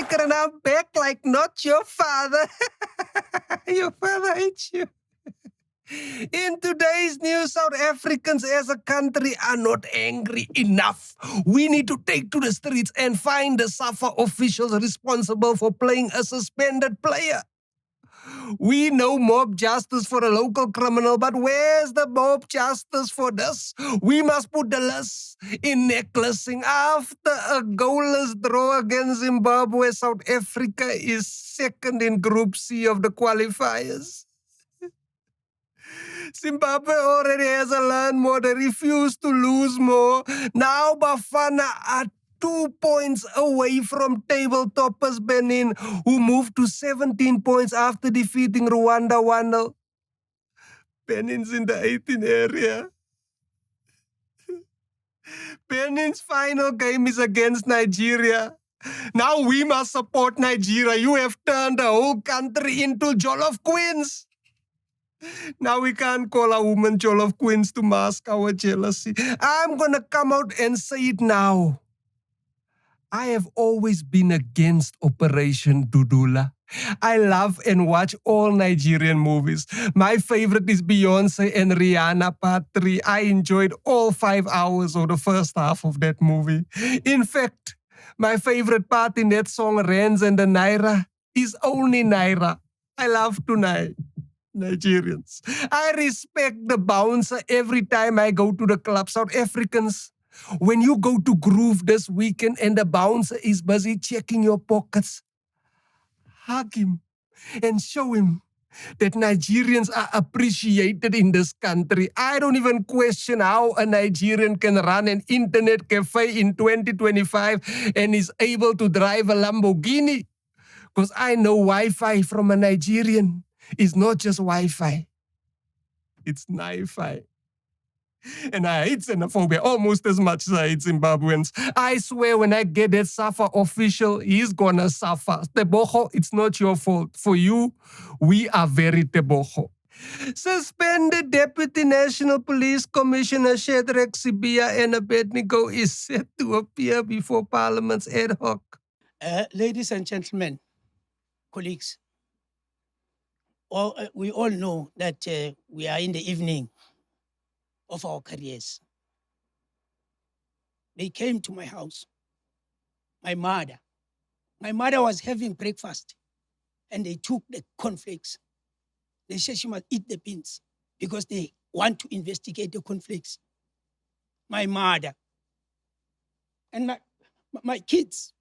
African and I'm back like not your father. Your father hates you. In today's news, South Africans as a country are not angry enough. We need to take to the streets and find the SAFA officials responsible for playing a suspended player. We know mob justice for a local criminal, but where's the mob justice for this? We must put the list in necklacing. After a goalless draw against Zimbabwe, South Africa is second in Group C of the qualifiers. Zimbabwe already has a land more. They refuse to lose more. Now Bafana are 2 points away from table toppers Benin, who moved to 17 points after defeating Rwanda 1-0. Benin's in the 18 area. Benin's final game is against Nigeria. Now we must support Nigeria. You have turned the whole country into Jollof Queens. Now we can't call our women Jollof Queens to mask our jealousy. I'm gonna come out and say it now. I have always been against Operation Dudula. I love and watch all Nigerian movies. My favorite is Beyonce and Rihanna Part 3. I enjoyed all 5 hours of the first half of that movie. In fact, my favorite part in that song, Rands and the Naira, is only Naira. I love tonight. Nigerians. I respect the bouncer every time I go to the club. South Africans, when you go to Groove this weekend and the bouncer is busy checking your pockets, hug him and show him that Nigerians are appreciated in this country. I don't even question how a Nigerian can run an internet cafe in 2025 and is able to drive a Lamborghini, because I know Wi-Fi from a Nigerian is not just Wi-Fi. It's Ni-Fi. And I hate xenophobia almost as much as I hate Zimbabweans. I swear when I get that SAFA official, he's gonna suffer. Tebogo, it's not your fault. For you, we are very Tebogo. Suspended Deputy National Police Commissioner Shadrack Sibia and Abednego is set to appear before Parliament's ad hoc. Ladies and gentlemen, colleagues, we all know that we are in the evening of our careers. They came to my house. My mother was having breakfast and they took the cornflakes. They said she must eat the beans because they want to investigate the cornflakes. My mother and my kids,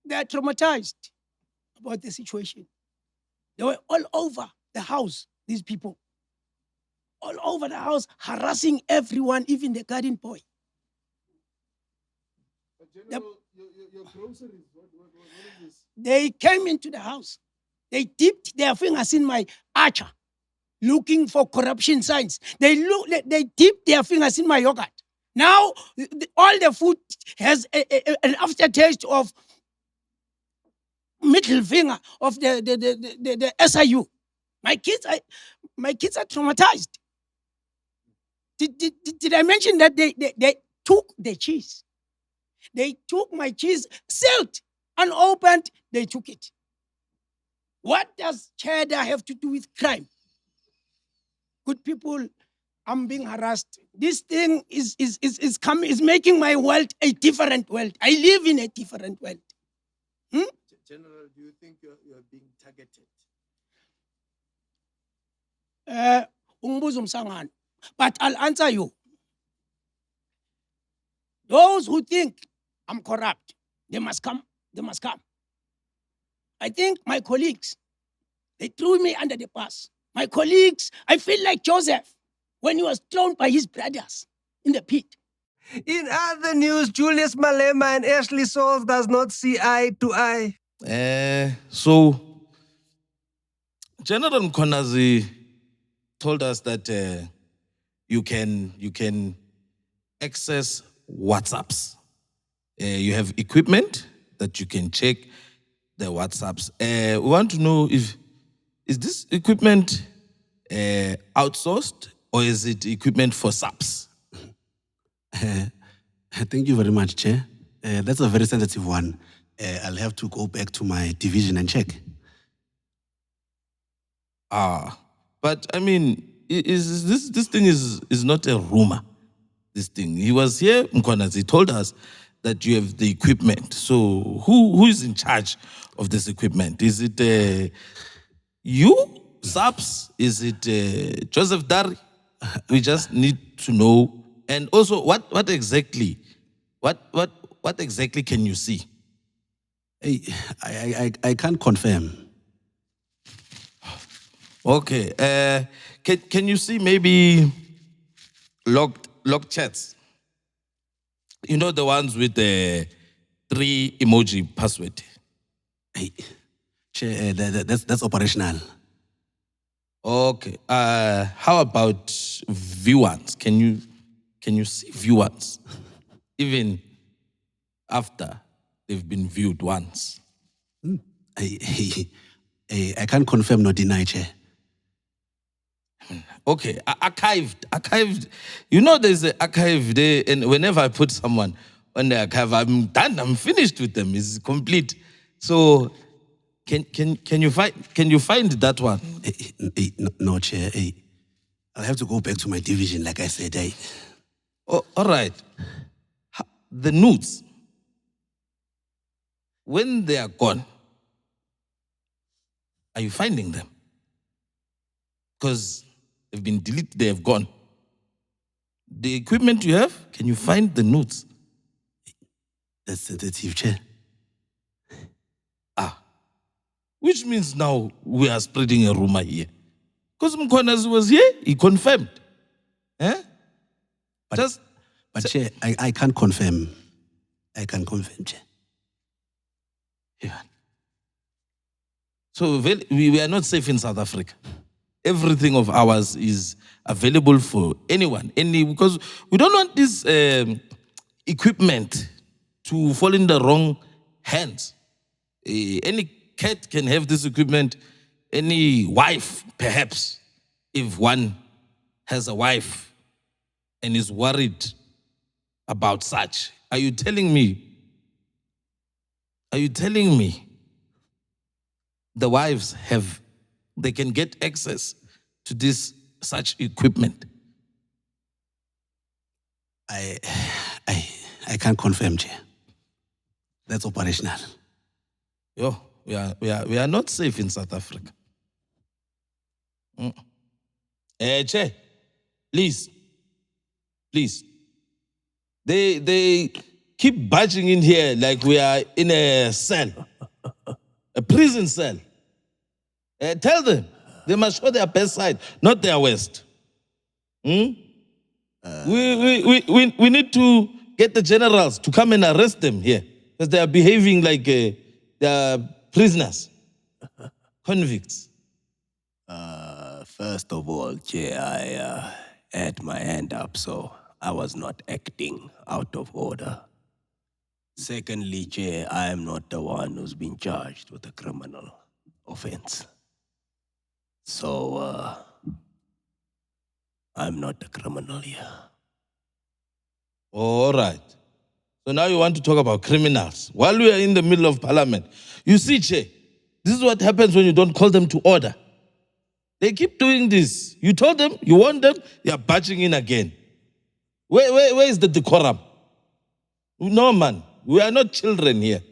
they are traumatized about the situation. They were all over the house, these people. All over the house, harassing everyone, even the garden boy. General, your groceries, what is this? They came into the house. They dipped their fingers in my archer, looking for corruption signs. They dipped their fingers in my yogurt. Now, all the food has an aftertaste of middle finger of the SIU. My kids are traumatized. Did I mention that they took the cheese? They took my cheese, sealed, unopened, they took it. What does cheddar have to do with crime? Good people, I'm being harassed. This thing is making my world a different world. I live in a different world. General, do you think you're being targeted? But I'll answer you. Those who think I'm corrupt, they must come. They must come. I think my colleagues, they threw me under the bus. My colleagues, I feel like Joseph when he was thrown by his brothers in the pit. In other news, Julius Malema and Ashley Souls does not see eye to eye. So, General Mkhwanazi told us that you can access WhatsApps. You have equipment that you can check the WhatsApps. We want to know is this equipment outsourced or is it equipment for SAPs? Thank you very much, Chair. That's a very sensitive one. I'll have to go back to my division and check. But I mean, is this thing is not a rumor. This thing. He was here, Mkhwanazi told us that you have the equipment. So who is in charge of this equipment? Is it you, Saps? Is it Joseph Dari? We just need to know. And also, what exactly can you see? Hey, I can't confirm. Okay. Can you see maybe locked chats? You know, the ones with the 3 emoji password. Hey, Chair, that's operational. Okay. How about V1s? Can you see V1s even after they've been viewed once? I can't confirm nor deny, Chair. Okay, archived. You know, there's an archive there, and whenever I put someone on the archive, I'm done. I'm finished with them. It's complete. So, can you find that one? No, Chair. I'll have to go back to my division, like I said. Oh, all right. The nudes, when they are gone, are you finding them? Because they've been deleted, they have gone. The equipment you have, can you find the nudes? That's sensitive, Chair. Which means now we are spreading a rumor here. Because Mkhwanazi was here, he confirmed. But Chair, I can't confirm. I can confirm, Chair. Yeah. So we are not safe in South Africa. Everything of ours is available for anyone, because we don't want this equipment to fall in the wrong hands. Any cat can have this equipment, any wife, perhaps, if one has a wife and is worried about such. Are you telling me the wives they can get access to this such equipment? I can't confirm, Chair. That's operational. Yo, we are not safe in South Africa. Chair, please. They keep barging in here like we are in a cell, a prison cell. Tell them they must show their best side, not their worst. We need to get the generals to come and arrest them here because they are behaving like they are prisoners, convicts. First of all, Chair, I had my hand up, so I was not acting out of order. Secondly, Chair, I am not the one who's been charged with a criminal offense. So, I'm not a criminal here. All right. So now you want to talk about criminals while we are in the middle of parliament. You see, Che, this is what happens when you don't call them to order. They keep doing this. You told them, you want them, they are barging in again. Where is the decorum? No, man. We are not children here.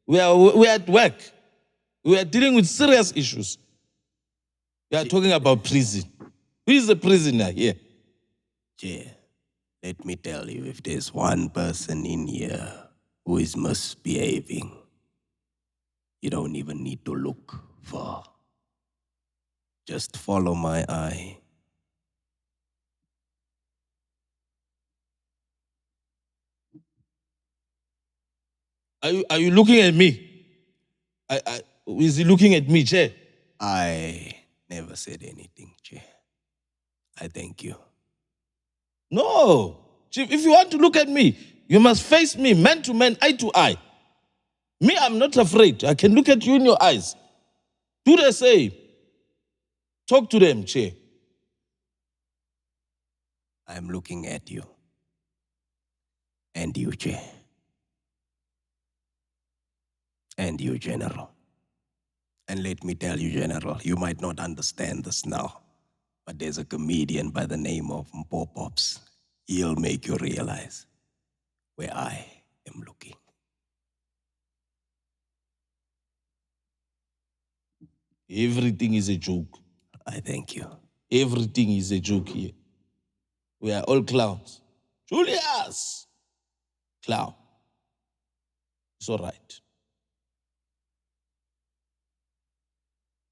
We are at work. We are dealing with serious issues. We are talking about prison. Who is a prisoner here? Chair, let me tell you, if there's one person in here who is misbehaving, you don't even need to look far. Just follow my eye. Are you looking at me? Is he looking at me, Chair? I never said anything, Chair. I thank you. No. Chief, if you want to look at me, you must face me man to man, eye to eye. Me, I'm not afraid. I can look at you in your eyes. Do the same. Talk to them, Chair. I'm looking at you. And you, Chair. And you, General. And let me tell you, General, you might not understand this now, but there's a comedian by the name of Mpho Pops. He'll make you realize where I am looking. Everything is a joke. I thank you. Everything is a joke here. We are all clowns. Julius! Clown. It's all right.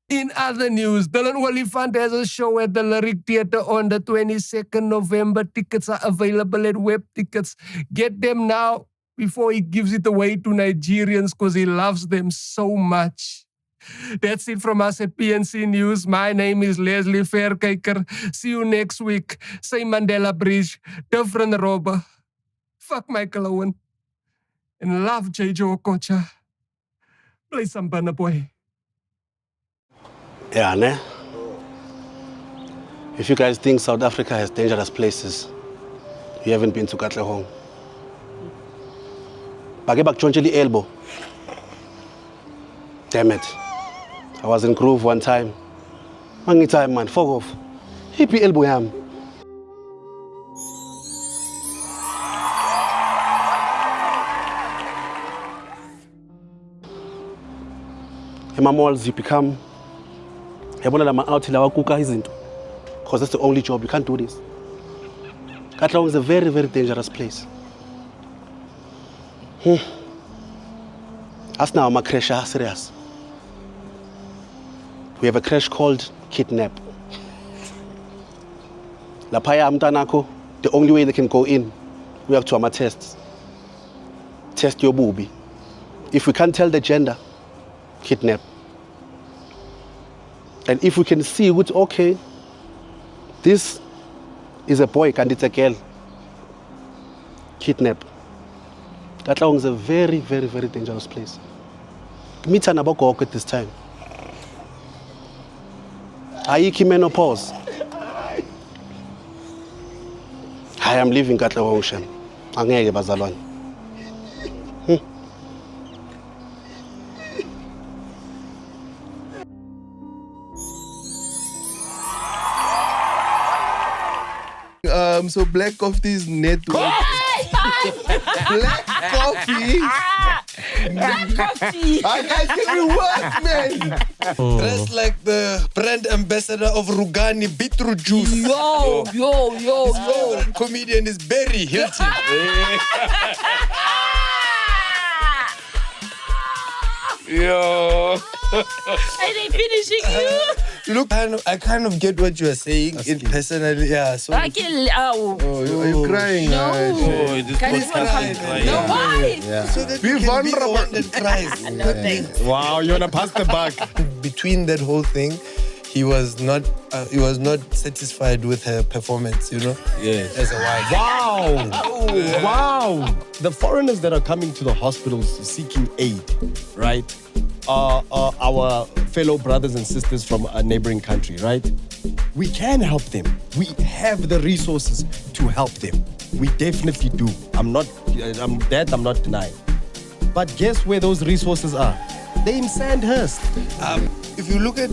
In other news, Dylan Olifant has a show at the Lyric Theatre on the 22nd November. Tickets are available at Web Tickets. Get them now before he gives it away to Nigerians because he loves them so much. That's it from us at PNC News. My name is Leslie Verkyker. See you next week. Say Mandela Bridge, different robber. Fuck Michael Owen. And love J.J. Okocha. Play some Burna Boy. Yeah, ne? If you guys think South Africa has dangerous places, you haven't been to Katlehong. Bage bakutshontshe elbow. Damn it. I was in Groove one time. Mangithi man, fuck off. Hippie elbow yam. In my malls, you become because that's the only job. You can't do this. Katlehong is a very, very dangerous place. As now, my crash are serious. We have a crash called kidnap. Lapaya amtanako, the only way they can go in, we have to do tests. Test your booby. If we can't tell the gender, kidnap. And if we can see which, okay, this is a boy and it's a girl, kidnap. Katlehong is a very, very, very dangerous place. Meet an abogog at this time. Ayikho menopause. I am leaving Katlehong Shem. Angeke bazalwane. So Black Coffee's network. Black Coffee. Black coffee. I tell you what, man. Dressed like the brand ambassador of Rugani beetroot juice. Yo. Favorite comedian is Barry Hilton. Yo. Are they finishing you? Look, I kind of get what you are saying. Personally, yeah. So, I can. are you crying? No. Oh, this Can you podcast is crying. No, why? So that you can be the one that cries. No, thanks. Wow, you wanna pass the buck? Between that whole thing, he was not satisfied with her performance, you know, Yes. as a wife. Wow. Wow. The foreigners that are coming to the hospitals seeking aid, right, are our fellow brothers and sisters from a neighboring country, right? We can help them. We have the resources to help them. We definitely do. I'm not denying. But guess where those resources are? They're in Sandhurst. If you look at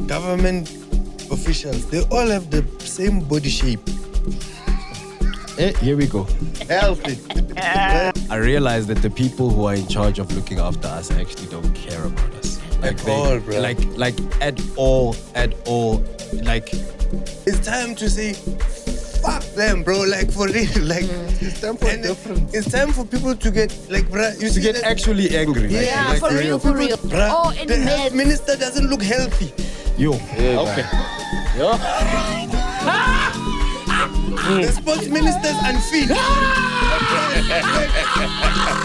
government officials, they all have the same body shape. Here we go. Healthy. I realize that the people who are in charge of looking after us actually don't care about us. At all, bro. Like at all. Like, It's time to say, fuck them, bro. Like, for real. Like, it's time for difference. It's time for people to get, like, bruh, you to see get that? actually angry. Yeah, like for real. Bruh, Oh, and the health men. minister doesn't look healthy. Yo. Okay. Yo. The sports minister's unfit.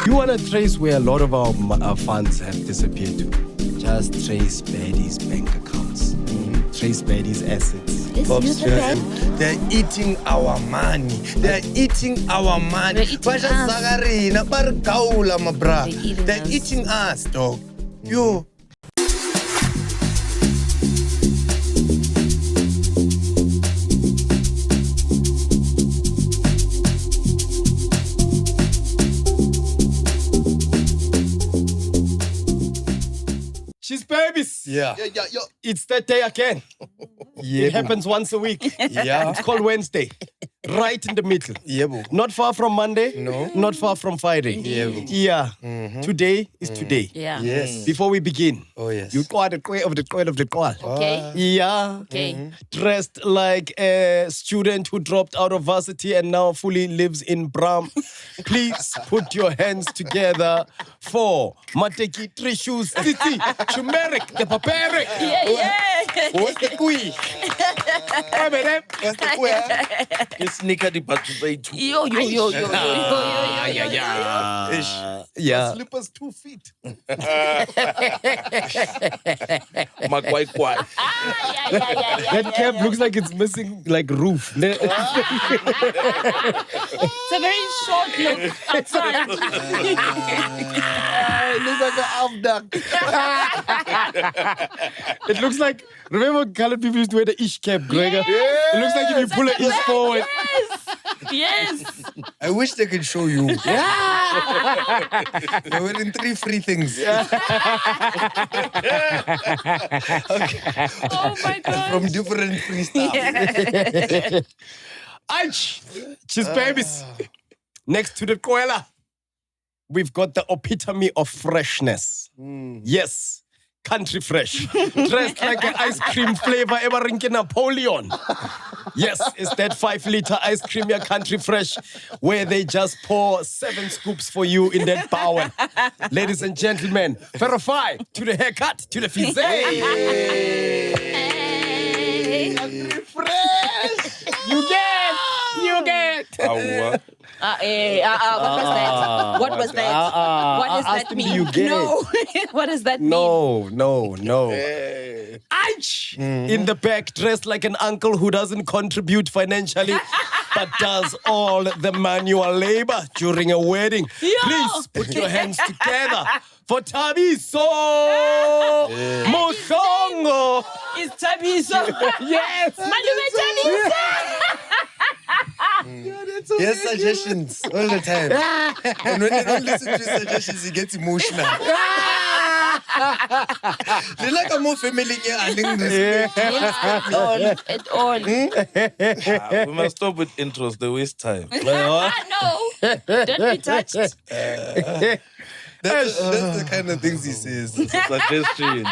You want to trace where a lot of our funds have disappeared to? Just trace Betty's bank accounts. Trace Betty's assets. They're eating our money. They're eating our money. They're eating us. They're eating us, dog. Yo. She's babies. Yeah. It's that day again. It happens once a week. Yeah. It's called Wednesday. Right in the middle. Yebo. Not far from Monday. No. Not far from Friday. Yeah. Today is today. Yeah. Yes. Before we begin, Oh, yes. you call the call of the call of the call. Okay. Yeah. Okay. Dressed like a student who dropped out of varsity and now fully lives in Bram. Please put your hands together for Mateki, Trishus, Titi, Turmeric, the Paperic. Yeah. What's the kui? What's the kui? Sneaker the battery too. Yo. Yeah. Slippers 2 feet. Makoi. That cap looks like it's missing like roof. It's a very short look outside. It looks like an half duck. It looks like, remember colored people used to wear the ish cap, Gregor? It looks like if you pull an ish forward. Yes. I wish they could show you. They're wearing 3 free things. Oh my God. From different free stuff. Ouch! She's babies. Next to the koala, we've got the epitome of freshness. Yes, country fresh. Dressed like an ice cream flavor ever drinking Napoleon. Yes, it's that 5-liter ice cream, your country fresh, where they just pour 7 scoops for you in that bowl. Ladies and gentlemen, Pharoahfi, to the haircut, to the fizz. Country fresh. You get. What was that? What was that? What does that asked him, mean? do you get No. What does that mean? No. Ouch! In the back, dressed like an uncle who doesn't contribute financially, but does all the manual labor during a wedding. Please put your hands together for Tembisa Hospital. It's Tembisa. Yes! Malume Tembisa. He has suggestions all the time. And when they don't listen to his suggestions, he gets emotional. They're like a more family here. At all. We must stop with intros. They waste time. No. Don't be touched. That's the kind of things he says. It's a suggestion.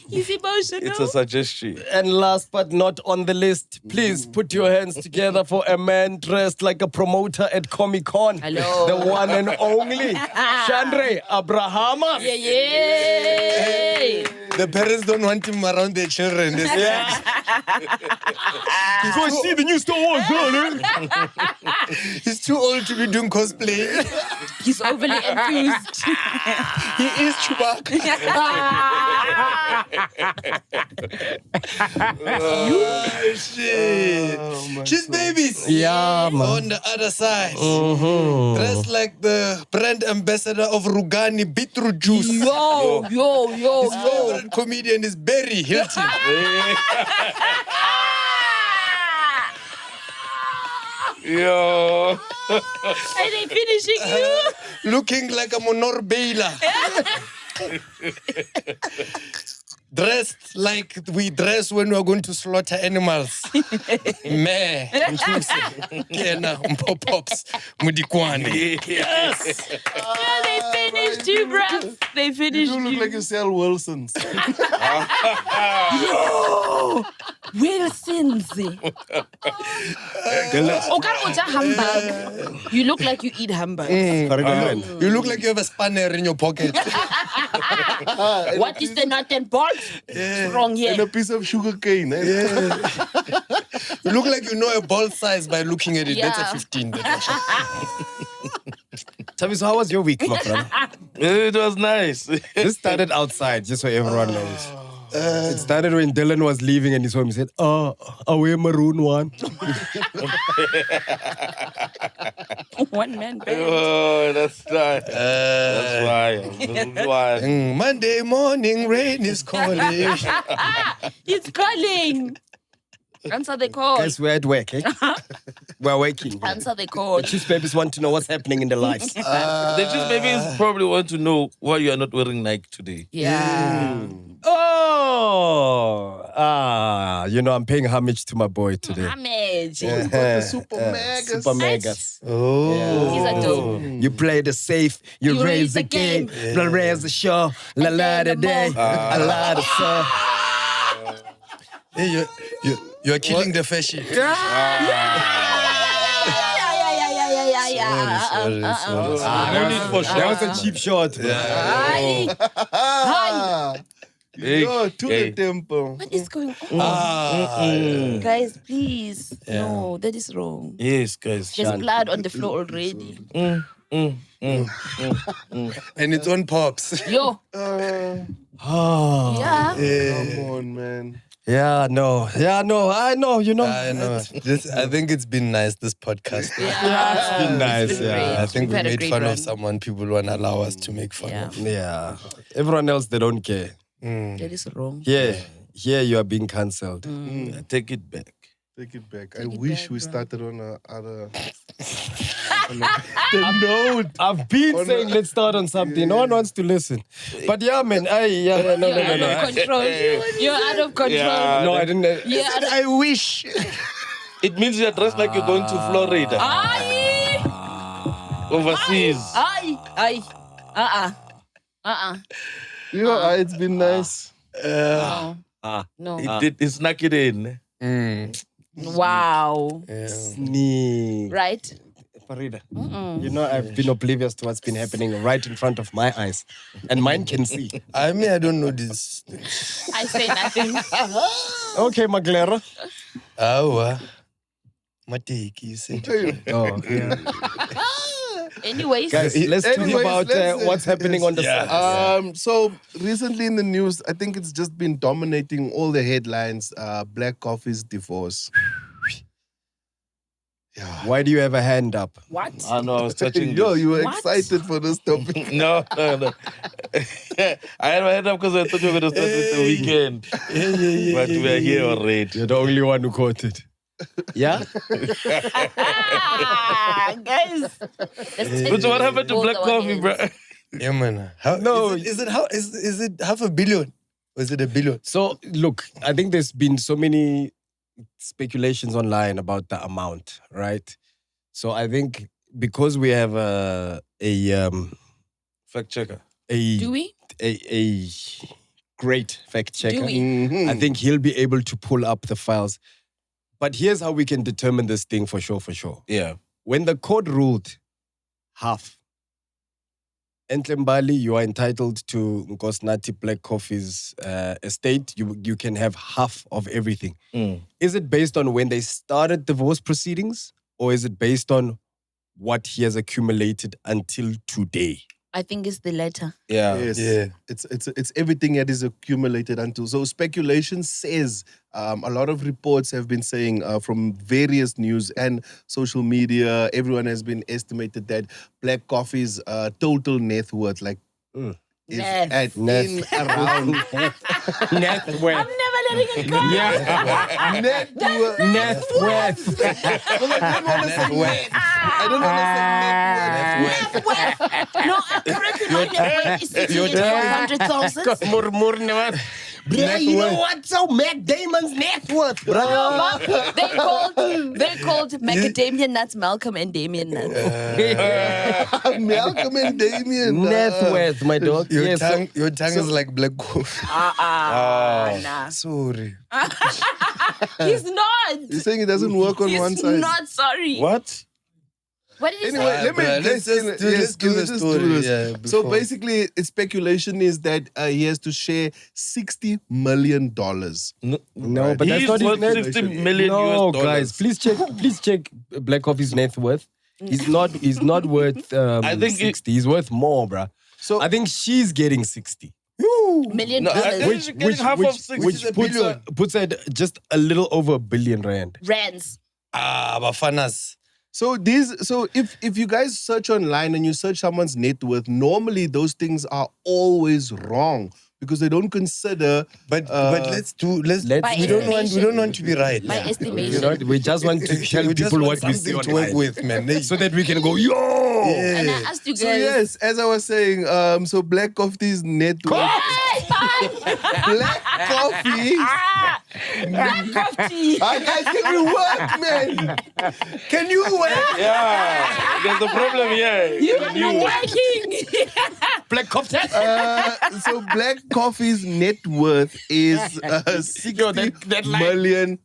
He's emotional. It's a suggestion. And last but not on the list, please put your hands together for a man dressed like a promoter at Comic-Con. Hello. The one and only Chandre Abrahama. Yeah. The parents don't want him around their children. They say, Go see the new Star Wars, he's too old to be doing cosplay. He's overly enthused. He is Chewbacca. Shit. She's babies. Yeah, man. On the other side. Dressed like the brand ambassador of Rugani beetroot juice. Yo. His favorite comedian is Barry Hilton. Yo. Are they finishing you? Looking like a Monor Baila. Dressed like we dress when we are going to slaughter animals. Meh. Kena, Mpho Pops, Modikoane. Yes. Yeah, they finished you, bruv. They finished you. You look like you sell Wilson's. Wilson's. Hamburg. You look like you eat hamburg. You look like you have a spanner in your pocket. What is the nut and bolt? Wrong And here. a piece of sugar cane. You look like you know a ball size by looking at it. That's a Yeah. 15. Tembisa, how was your week, my brother? It was nice. This started outside, just so everyone knows. It started when Dylan was leaving and he saw him. He said, I wear maroon one. One man band. Oh, that's right. That's why. That's why. Monday morning rain is calling. It's calling. Answer the call. Guys, we're at work, eh? We're working. Answer the call. The cheese babies want to know what's happening in their lives. The cheese babies probably want to know why you are not wearing Nike today. Yeah. You know, I'm paying homage to my boy today. Homage. The super megas. Super megas. Oh. He's a dope. You play the safe, you raise the game, la raise the show, la la da day, a lot of sun. Hey, you're killing the fashion. Yeah. Sorry. No need for That was a cheap shot. Hi. Hi. Hey, To the temple. What is going on? Guys, please. No, that is wrong. Yes, guys. There's blood on the floor already. And it's on pops. Yo. Oh. Yeah. Come on, man. I know, you know. I know. I think it's been nice, this podcast. Yeah. It's been nice, It's been yeah. great. I think We've we had a made great fun run. of someone people won't allow us to make fun Yeah. of. Yeah. Everyone else, they don't care. That is wrong. Here you are being cancelled. Take it back. Take it back. Take I it wish back, we bro. started on a other. The note. I've been saying let's start on something. No one wants to listen. But yeah, man, no. You're out of control. You're out of control. Yeah. No, I didn't. Yeah. I wish. It means you're dressed like you're going to Florida. Aye. Overseas. Aye. It's been nice. No. No. It snuck it in. Wow. Sneak. Right? Farieda, you know, I've been oblivious to what's been happening right in front of my eyes. And mine can see. I mean, I don't know this. I say nothing. Okay, Maglera. Mateki, you said. Oh, yeah. Anyways. Guys, let's talk about what's happening on the side. So recently in the news, I think it's just been dominating all the headlines. Black Coffee's divorce. Yeah. Why do you have a hand up? What? I know, I was touching Yo, this. you were What? excited for this topic. No. I had my head up because I thought you were going to start with the weekend. But we are here already. You're the only one who caught it. Yeah? Guys. But what happened to black coffee, bro? Yeah, man. Is it half a billion? Or is it a billion? So, look, I think there's been so many speculations online about the amount, right? So I think because we have a Fact checker. Do we? a great fact checker, Do we? I think he'll be able to pull up the files. But here's how we can determine this thing for sure. Yeah. When the court ruled half, Entlembali, you are entitled to Nkosinathi Black Coffee's estate. You can have half of everything. Is it based on when they started divorce proceedings, or is it based on what he has accumulated until today? I think it's the latter. Yeah. Yes. Yeah. It's everything that is accumulated until. So speculation says a lot of reports have been saying from various news and social media, everyone has been estimated that Black Coffee's total net worth is Net. at Net. in around Net worth. I'm never letting it go. net worth. Net worth. I don't want to say net worth. No, currently my net worth is sitting at 100,000. Yeah, you know what? So Matt Damon's net worth, bro. No, but they called macadamia nuts Malcolm and Damien nuts. Malcolm and Damien. Net worth, my dog. Your Yes, tongue is like black coffee. Nah. Sorry. He's not. You're saying it doesn't work on one He's side? not sorry. What? What did he Anyway, say? let me let's do the story. Yeah, so before. basically, its speculation is that he has to share $60 million. No, but that's He's not his worth net. 60 million No, US dollars. guys, please check Black Coffee's net worth. He's not worth I think 60. He's worth more, bruh. So I think she's getting 60. $1 million. No, I think she's getting half of 60. Which is a puts billion. puts her at just a little over R1 billion. Rands. Bafanas. So if you guys search online and you search someone's net worth, normally those things are always wrong. because they don't consider. But let's By we don't estimation. want to be right. By You estimation. know, we just want to tell We just people want what we see something on to work with, man. so that we can go, yo! And I asked you guys. So yes, as I was saying, so Black Coffee's net worth. Black Coffee. Black coffee. Guys, can we work, man? Can you work? Yeah, there's a problem here. You are not working. Black coffee. So Black Coffee's net worth is $60 million.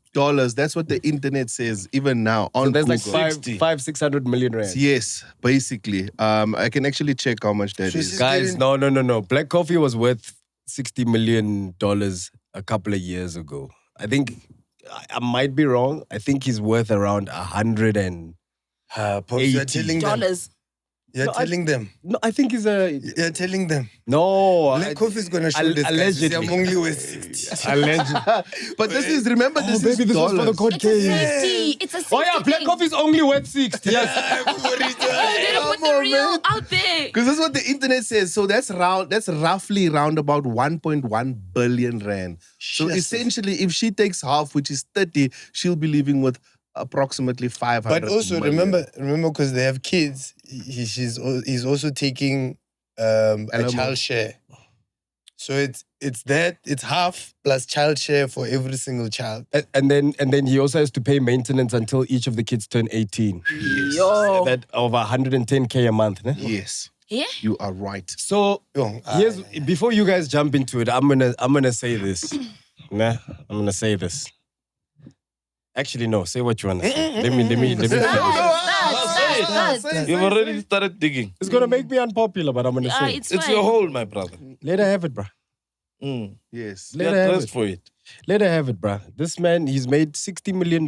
That's what the internet says even now on So there's Google. like 600 million rand. Yes, basically. I can actually check how much that is. Guys, no. Black coffee was worth $60 million a couple of years ago. I think I might be wrong. I think he's worth around 100 and Pops, you're telling them. Dollars. You're telling them. no. I think he's a You're telling them. no. Black Coffee is gonna show this guy. allegedly. I'm only worth 60. Allegedly. But this is, remember, this is Baby, this was for the dollars. court It's a case. safety. It's a safety. Oh yeah, black thing. coffee is only worth 60. Yes. They don't put Come the on, real man. out there. Because that's what the internet says. So that's roughly round about 1.1 billion rand. So essentially, if she takes half, which is 30, she'll be leaving with approximately 500 But also million. remember, because they have kids, he's also taking a child share. So it's half plus child share for every single child. And then he also has to pay maintenance until each of the kids turn 18. Yo. That over 110K a month. Ne? Yes, Yeah? you are right. So here's before you guys jump into it, I'm gonna say this. Nah, I'm gonna say this. Actually, no. Say what you wanna say. Let me. Start. You've already started digging. It's gonna make me unpopular, but I'm gonna say it. It's It's fine. your hole, my brother. Let her have it, bruh. Yes. Let her Get have dressed it. for it. Let her have it, bruh. This man, he's made $60 million.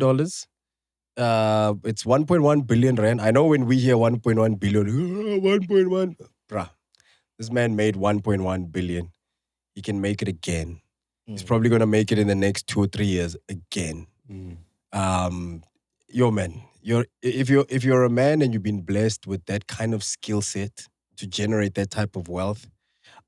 It's 1.1 billion rand. I know when we hear 1.1 billion, 1.1, bruh. This man made 1.1 billion. He can make it again. He's probably gonna make it in the next 2 or 3 years again. Yo, man, if you're a man and you've been blessed with that kind of skill set to generate that type of wealth,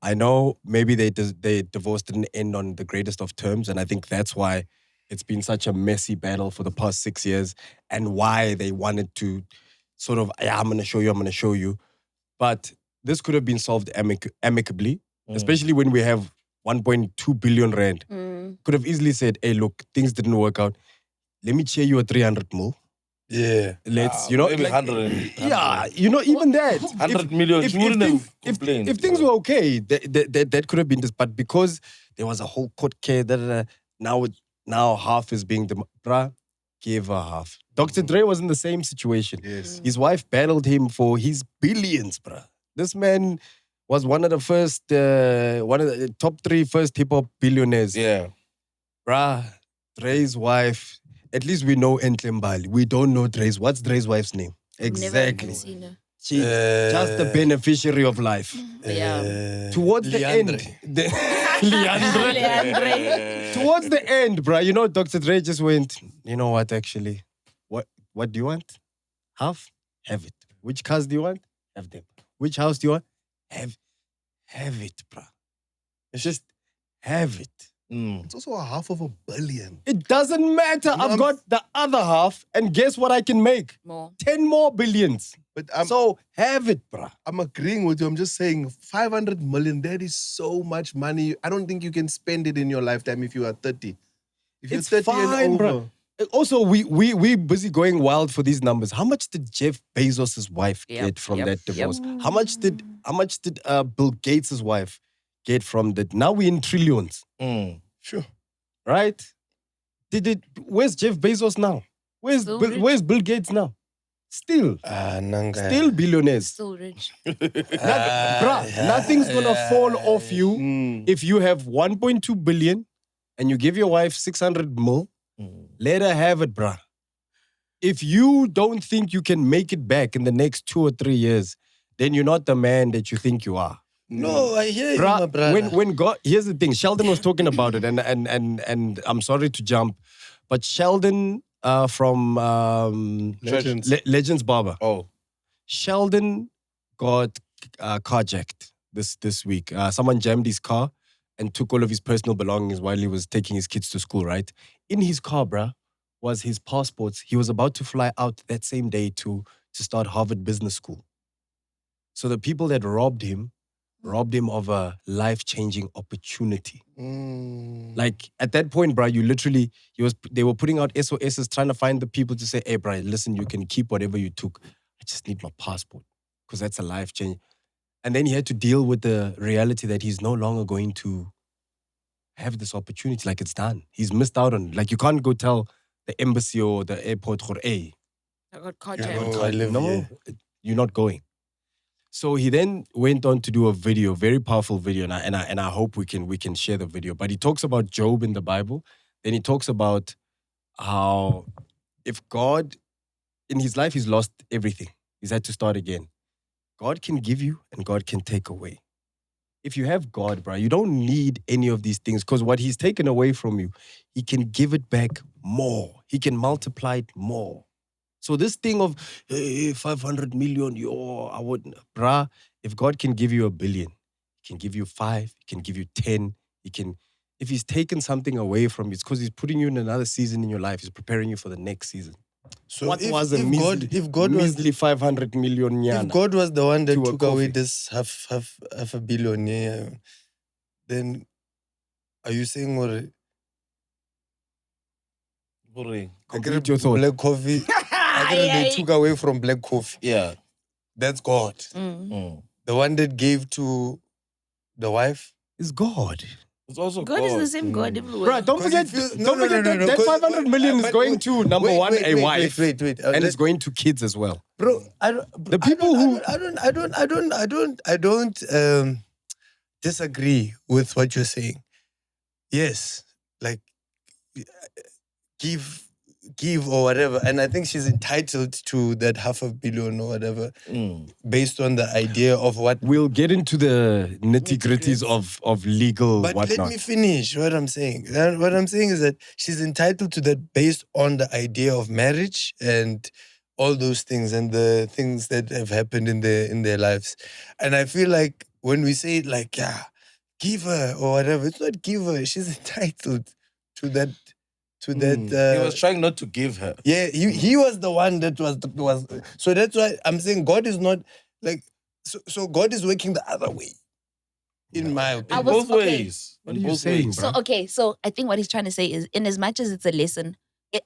I know maybe they divorce didn't end on the greatest of terms, and I think that's why it's been such a messy battle for the past 6 years, and why they wanted to sort of, yeah, I'm gonna show you. But this could have been solved amicably, especially when we have 1.2 billion rand. Could have easily said, hey, look, things didn't work out. Let me cheer you a 300 mil. Yeah. Let's, Maybe like, 100. yeah, even that. 100 million. She wouldn't have complained. If things were okay, that could have been this. But because there was a whole court case, now half is being bruh, give her half. Dr. Dre was in the same situation. Yes. His wife battled him for his billions, bruh. This man was one of the top 3 first hip hop billionaires. Yeah. Bruh, Dre's wife, at least we know Entlembali. We don't know what's Dre's wife's name? Exactly. Never seen her. She just the beneficiary of life. Yeah. Towards the end, Leandre. towards the end, bruh, Dr. Dre just went, you know what, actually? What do you want? Half? Have it. Which cars do you want? Have them. Which house do you want? Have it, bruh. It's just have it. It's also a $500 million. It doesn't matter. I've got the other half, and guess what I can make? More. 10 more billions. But So have it, bruh. I'm agreeing with you. I'm just saying 500 million, that is so much money. I don't think you can spend it in your lifetime if you are 30. If you're It's 30 fine, and over. bruh. Also, we busy going wild for these numbers. How much did Jeff Bezos' wife get from that divorce? How much did Bill Gates' wife get from that? Now we're in trillions. Sure. Right? Where's Jeff Bezos now? Where's Bill Gates now? Still billionaires. Still rich. Nothing's gonna fall off you if you have 1.2 billion and you give your wife 600 mil. Let her have it, bruh. If you don't think you can make it back in the next 2 or 3 years, then you're not the man that you think you are. No, I hear you, my Bruh, brother. when God, here's the thing. Sheldon was talking about it, and I'm sorry to jump, but Sheldon from Legends. Legends Barber. Oh. Sheldon got carjacked this week. Someone jammed his car, and took all of his personal belongings while he was taking his kids to school, right? In his car, bruh, was his passports. He was about to fly out that same day to start Harvard Business School. So the people that robbed him of a life-changing opportunity. Like at that point, bruh, they were putting out SOSs trying to find the people to say, hey, bruh, listen, you can keep whatever you took. I just need my passport because that's a life change. And then he had to deal with the reality that he's no longer going to have this opportunity. Like, it's done. He's missed out on. Like, you can't go tell the embassy or the airport, hey, I got caught. I live no, here. you're not going. So he then went on to do a video, very powerful video, and I hope we can share the video. But he talks about Job in the Bible. Then he talks about how if God, in his life, he's lost everything. He's had to start again. God can give you and God can take away. If you have God, bro, you don't need any of these things because what he's taken away from you, he can give it back more. He can multiply it more. So this thing of, hey, 500 million, I wouldn't, bruh, if God can give you $1 billion, he can give you 5, he can give you 10, if he's taken something away from you, it's because he's putting you in another season in your life. He's preparing you for the next season. So What if, was a if measly, God, if God was measly 500 million if yana? God was the one that to a took away coffee. this half a billion, yeah, then are you saying or Complete your thought. black coffee? They took away from black coffee. Yeah. That's God. The one that gave to the wife It's God. It's also God is the same God everywhere. Bro, don't 'Cause forget, it feels- don't forget that 500 million is going to, number one, a wife. Wait. And it's going to kids as well. Bro, The people who- I don't disagree with what you're saying. Yes, like give or whatever, and I think she's entitled to that $500 million or whatever, based on the idea of what. We'll get into the nitty-gritties of legal But whatnot. let me finish what I'm saying. What I'm saying is that she's entitled to that based on the idea of marriage and all those things and the things that have happened in their lives. And I feel like when we say it like, yeah, give her or whatever, it's not give her. She's entitled to that. He was trying not to give her. Yeah, he was the one that was. So that's why I'm saying God is not like. So God is working the other way. In my opinion. In both okay. ways. What In are you both saying, ways. bro? So I think what he's trying to say is, in as much as it's a lesson,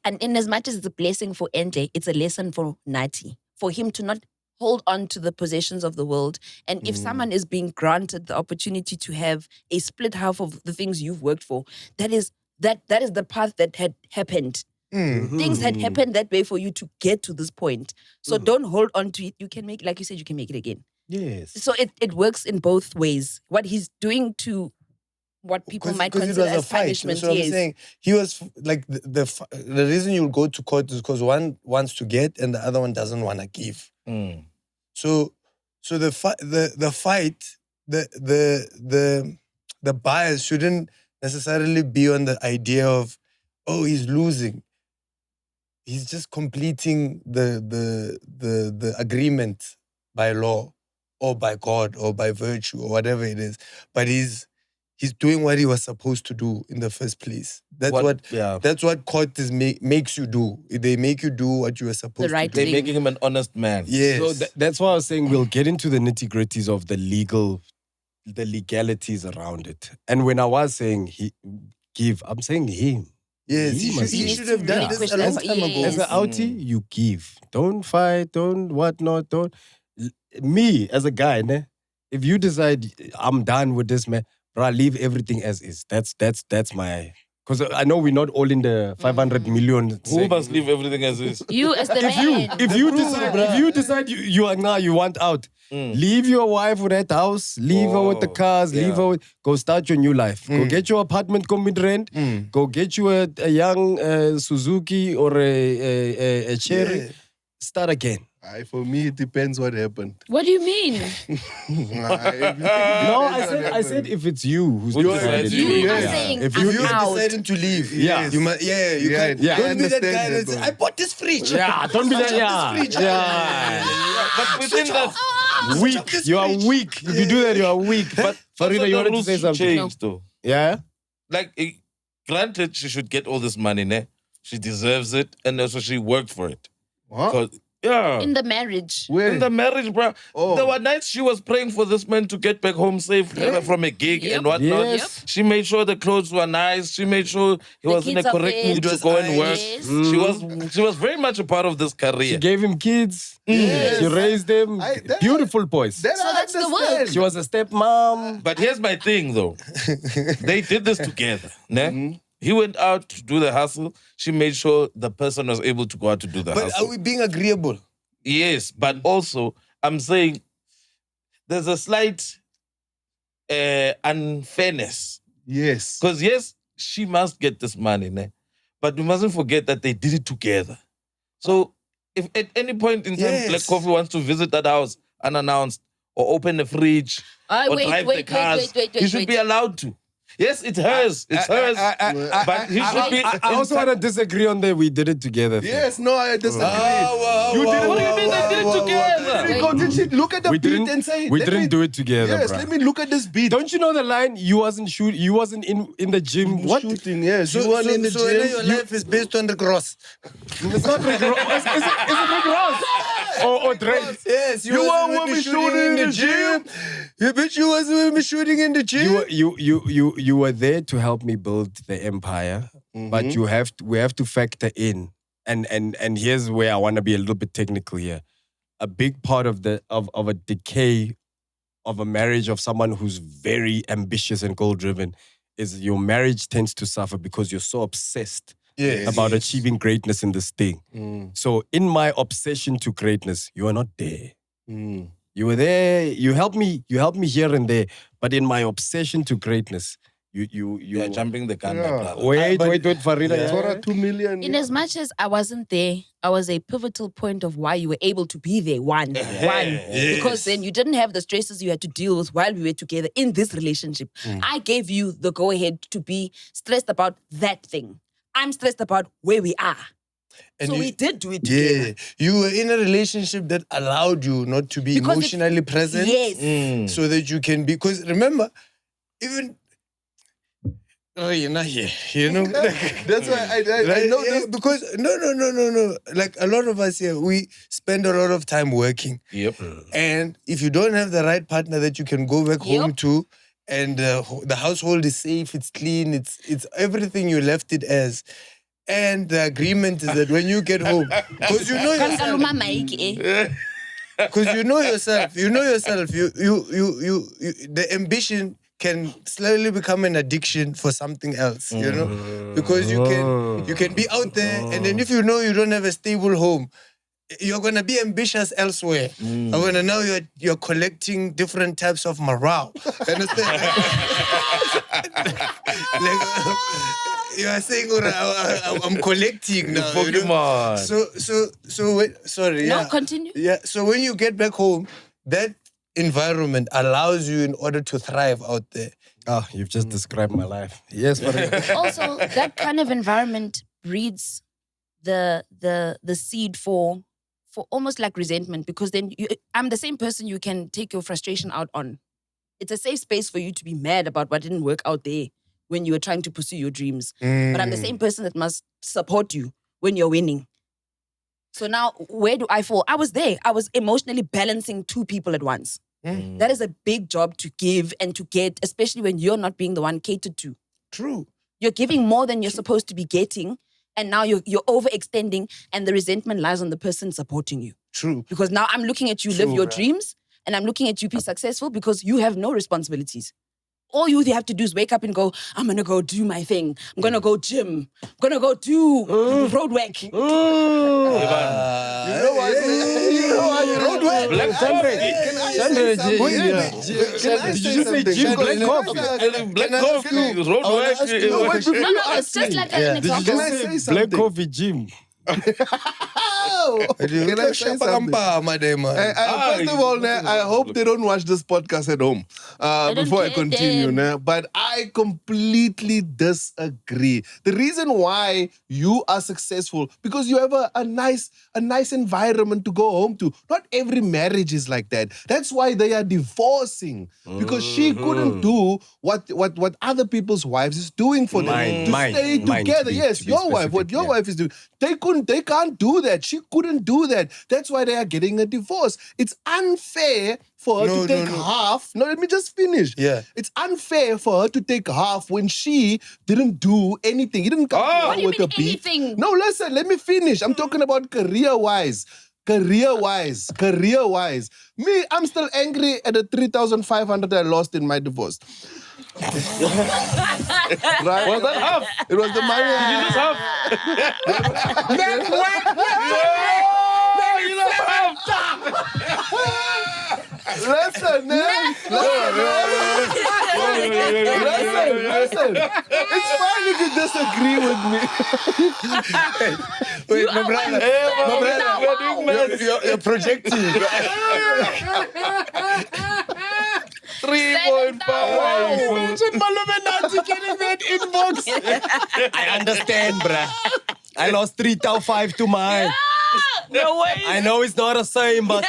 and in as much as it's a blessing for NJ, it's a lesson for Nati, for him to not hold on to the possessions of the world. And if someone is being granted the opportunity to have a split half of the things you've worked for, that is the path that had happened. Things had happened that way for you to get to this point. So don't hold on to it. You can make, like you said, you can make it again. Yes. So it works in both ways. What he's doing to what people might consider as punishment. So I'm saying he was like the reason you'll go to court is because one wants to get and the other one doesn't want to give. So the fight, the bias shouldn't necessarily be on the idea of, oh, he's losing. He's just completing the agreement by law or by God or by virtue or whatever it is. But he's doing what he was supposed to do in the first place. That's what court makes you do. They make you do what you were supposed to do. They're making him an honest man. Yes. So that's why I was saying we'll get into the nitty-gritties of the legalities around it. And when I was saying I'm saying him. Yes, He he should have done this a long time ago. As an outie, you give. Don't fight, don't whatnot, don't. Me, as a guy, ne, if you decide I'm done with this, man, bro, leave everything as is. That's my... Because I know we're not all in the 500 million. Who must leave everything as is? You as the man. If you decide you want out, leave your wife with that house, leave her with the cars, leave her with, go start your new life. Go get your apartment, come mid rent. Go get you a young Suzuki or a Cherry. Yeah. Start again. For me, it depends what happened. What do you mean? No, I said if it's you who's decided to You leave. are saying If I'm you- You're out. deciding to leave. Yeah. You can't. Yeah. Don't be that understand guy that, that says, bro. I bought this fridge. Yeah, don't be that. Yeah. But within that, Weak. You are weak. If you do that, you are weak. But Farida, you wanted to say something. changed though. Yeah. Like, granted, she should get all this money, ne? She deserves it, and also she worked for it. What? 'Cause- yeah. In the marriage. Where? In the marriage, bro. Oh. There were nights she was praying for this man to get back home safe from a gig Yep. and whatnot. Yes. She made sure the clothes were nice. She made sure he The was in a kids are correct fed. mood to was go and ironed. work. Yes. She was very much a part of this She career. gave him kids. Yes. She raised them. Beautiful boys. Then So I that's the word. understand. She was a stepmom. But here's my thing, though. They did this together. Ne? He went out to do the hustle. She made sure the person was able to go out to do the But hustle. are we being agreeable? Yes, but also I'm saying there's a slight unfairness. Yes. Because yes, she must get this money, ne? But we mustn't forget that they did it together. So if at any point in time Yes. Black Coffee wants to visit that house unannounced or open the fridge or drive the cars, he should be allowed to. Yes, it's hers. It's hers. But he should be. I also want to disagree on that we did it together. thing. Yes, no, I disagree. You What do you mean they did it together? Look at the We beat and didn't. say. We let didn't me- do it together, Yes, bruh. let me look at this beat. Don't you know the line? You wasn't in the gym. What? Shooting, yes. So, you weren't so, in the so now gym. your life is based on the cross. It's not Rick Ross. Is it Rick Ross? Or Drake? Yes, You wasn't were with me with me shooting in the gym. You bitch, you wasn't with me shooting in the gym. You were there to help me build the empire, but we have to factor in, and here's where I want to be a little bit technical here. A big part of a decay of a marriage of someone who's very ambitious and goal driven is your marriage tends to suffer because you're so obsessed about achieving greatness in this thing. So in my obsession to greatness, you are not there. You were there. You helped me here and there, but in my obsession to greatness, You are jumping the gun, my brother. Wait, Farieda. Yeah. Tora 2 million. In as much as I wasn't there, I was a pivotal point of why you were able to be there. One. Because then you didn't have the stresses you had to deal with while we were together in this relationship. I gave you the go-ahead to be stressed about that thing. I'm stressed about where we are. And so you- we did do it together. Yeah, you were in a relationship that allowed you not to be Because emotionally present. Yes. So that you can be, because remember, even you're not here, you know. That's why I Right? know Yeah, this. because no. Like a lot of us here, we spend a lot of time working, Yep. and if you don't have the right partner that you can go back home to, and the household is safe, it's clean, it's everything you left it as. And the agreement is that when you get home, because you know yourself, Kaluma Mike, eh? because you know yourself, you the ambition can slowly become an addiction for something else, you know, because you can be out there, and then if you know you don't have a stable home, you're gonna be ambitious elsewhere. Now you're collecting different types of morale. Understand? You are saying, I'm collecting now. You know? Pokemon. Sorry. No, Yeah. continue. Yeah. So when you get back home, that environment allows you in order to thrive out there. Oh, you've just described my life. Yes, Farieda. Also, that kind of environment breeds the seed for almost like resentment, because then I'm the same person you can take your frustration out on. It's a safe space for you to be mad about what didn't work out there when you were trying to pursue your dreams. But I'm the same person that must support you when you're winning. So now, where do I fall? I was there. I was emotionally balancing two people at once. That is a big job to give and to get, especially when you're not being the one catered to. True. You're giving more than you're supposed to be getting, and now you're overextending, and the resentment lies on the person supporting you. True. Because now I'm looking at you live your dreams, and I'm looking at you be successful because you have no responsibilities. All you have to do is wake up and go, I'm going to go do my thing. I'm going to go gym. I'm going to go do road work. You know what? Road work. Black coffee. Did you just say gym? Black coffee? Black coffee. Road work. No, it's just like an Did you example. just I say say something? black coffee gym? Wow. Can I say something? First of all, I hope they don't watch this podcast at home before I continue. But I completely disagree. The reason why you are successful, because you have a nice environment to go home to. Not every marriage is like that. That's why they are divorcing, because she couldn't do what other people's wives is doing for them to stay together. Yes, your wife, what your wife is doing. They can't do that. She couldn't do that. That's why they are getting a divorce. It's unfair for her to take half. No, let me just finish. Yeah. It's unfair for her to take half when she didn't do anything. He didn't come What do you with mean a beat. anything? No, listen, let me finish. I'm talking about career-wise. Career-wise. Me, I'm still angry at the 3,500 I lost in my divorce. Right? Was that half? It was the money. Did you lose half? You lost half. Listen, man. Listen. It's fine if you disagree with me. Wait, my brother. You're projecting. 3.5. I understand, bruh. I lost 3,500 to mine. No way. I know it's not the same, but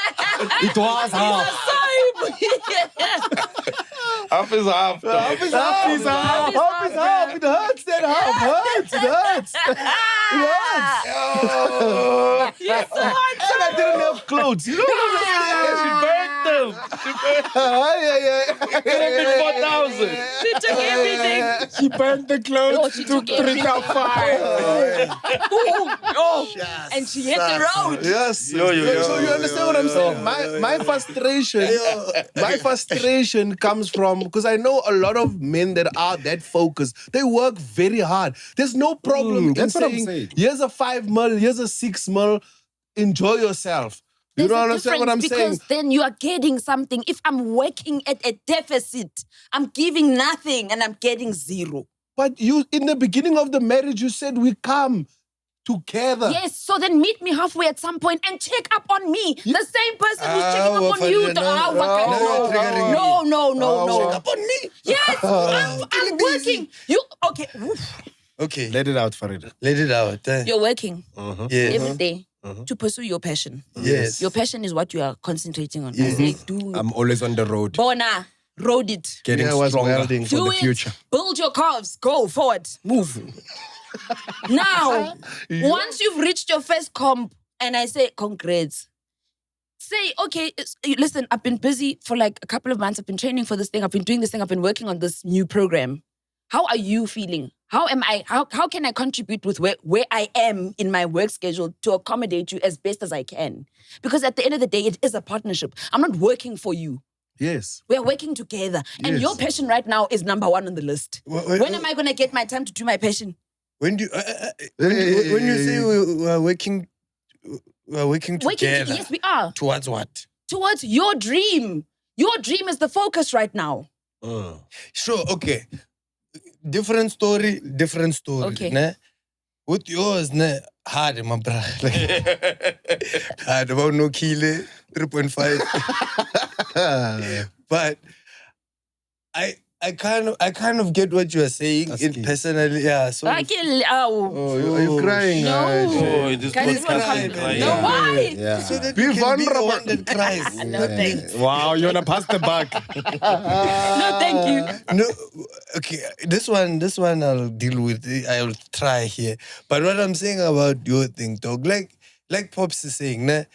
it was half. Half is half. Half is half. It hurts. That half hurts. It hurts. And I didn't have clothes. You know She burnt them. She burnt It would have been 4,000. She took everything. She burnt the clothes. No, she took everything. 3,500. And she hit the road. Yes. So you understand what I'm saying? My frustration comes from, because I know a lot of men that are that focused. They work very hard. There's no problem in that's what I'm saying, saying. here's a 5 mil, here's a 6 mil. Enjoy yourself. You There's don't a understand what I'm difference saying? because then you are getting something. If I'm working at a deficit, I'm giving nothing and I'm getting zero. But you, in the beginning of the marriage, you said we come together. Yes, so then meet me halfway at some point and check up on me. The same person who's checking up on you. No. Check up on me. Yes, I'm working. You, okay. Okay. Let it out, Farieda. Let it out. You're working Yes. every day to pursue your passion. Yes. Your passion is what you are concentrating on. Yes. I say, do I'm always on the road, Bona, road it. getting Yeah, I was stronger welding. for Do the it. future. Build your calves. Go forward. Move. Now, once you've reached your first comp, and I say, congrats. Say, okay, listen, I've been busy for like a couple of months. I've been training for this thing. I've been doing this thing. I've been working on this new program. How are you feeling? How can I contribute with where I am in my work schedule to accommodate you as best as I can? Because at the end of the day, it is a partnership. I'm not working for you. Yes. We're working together. And Yes. your passion right now is number one on the list. When am I going to get my time to do my passion? When you say we are working together, Yes, we are. towards what? Towards your dream. Your dream is the focus right now. Sure, okay. Different story. Okay. Ne? With yours, ne? Hard, my brother. Hard about no kilo, 3.5. But I kind of get what you are saying. Personally, yeah. So Are you crying? No. Oh, this Can podcast cry, is crying. No, why? Yeah. so that Be you can be the vulnerable. one that cries. No, thanks. Wow, you wanna pass the buck? No, thank you. No, okay. This one I'll deal with. I'll try here. But what I'm saying about your thing, dog, like Pops is saying, ne?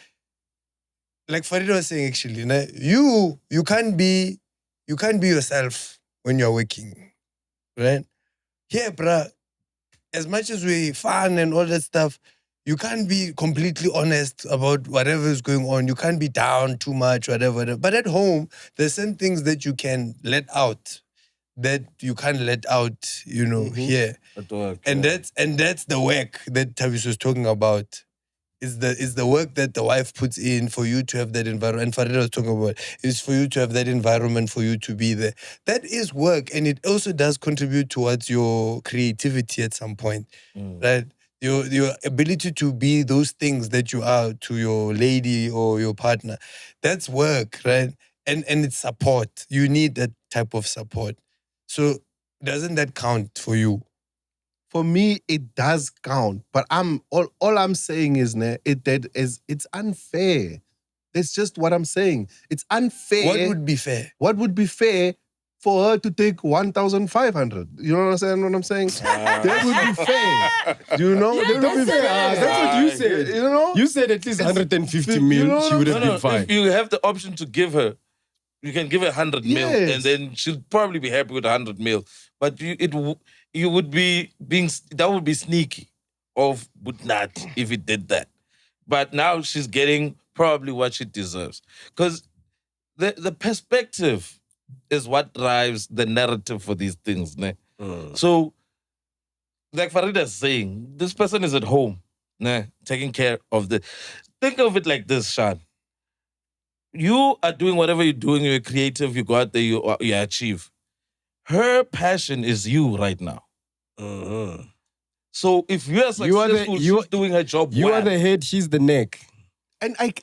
Like Farieda was saying, actually, ne? You can't be yourself when you're working, right? Here, bruh, as much as we fun and all that stuff, you can't be completely honest about whatever is going on. You can't be down too much, whatever. But at home, there's some things that you can let out that you can't let out, here. At work, And that's the work that Thabis was talking about. Is the work that the wife puts in for you to have that environment. And Farieda was talking about is for you to have that environment, for you to be there. That is work, and it also does contribute towards your creativity at some point, right? your ability to be those things that you are to your lady or your partner, that's work, right? And it's support. You need that type of support. So doesn't that count for you? For me, it does count. But all I'm saying is it's unfair. That's just what I'm saying. It's unfair. What would be fair? What would be fair for her to take 1,500? You know what I'm saying? That would be fair. Do you know? That would be fair. That's what you said. You know? You said at least 150 mil, she would have been fine. If you have the option to give her, you can give her 100 mil, Yes. and then she'll probably be happy with 100 mil. But you would be that would be sneaky of Butnat if it did that. But now she's getting probably what she deserves. Because the perspective is what drives the narrative for these things. Ne? So, like Farieda is saying, this person is at home, ne, taking care of the... Think of it like this, Sean. You are doing whatever you're doing, you're creative, you go out there, you achieve. Her passion is you right now. So if you are successful, she's doing her job You well. are the head, she's the neck. And I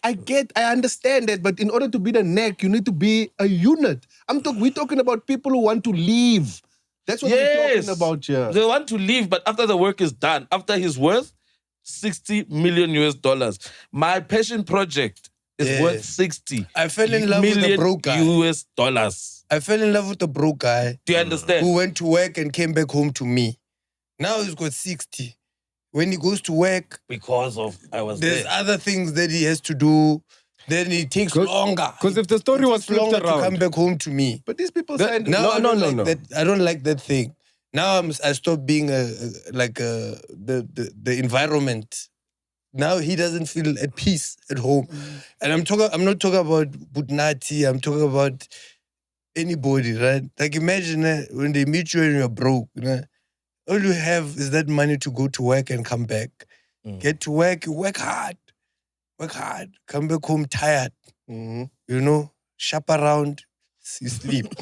understand that, but in order to be the neck, you need to be a unit. We're talking about people who want to leave. That's what we're talking about here. They want to leave, but after the work is done, after his worth, $60 million US. My passion project is worth 60. I fell in love with a broke guy. US dollars. I fell in love with a broke guy. Do you understand? Who went to work and came back home to me. Now he's got 60. When he goes to work, Because of there's other things that he has to do. Then it takes longer. Because if the story was flipped longer to come around, back home to me. But these people Now signed... I don't like that. I don't like that thing. Now I stopped being the environment. Now he doesn't feel at peace at home. And I'm not talking about Butnati, I'm talking about anybody, right? Like imagine when they meet you and you're broke, all you have is that money to go to work and come back. Get to work, you work hard. Come back home tired. You know, shop around, you sleep.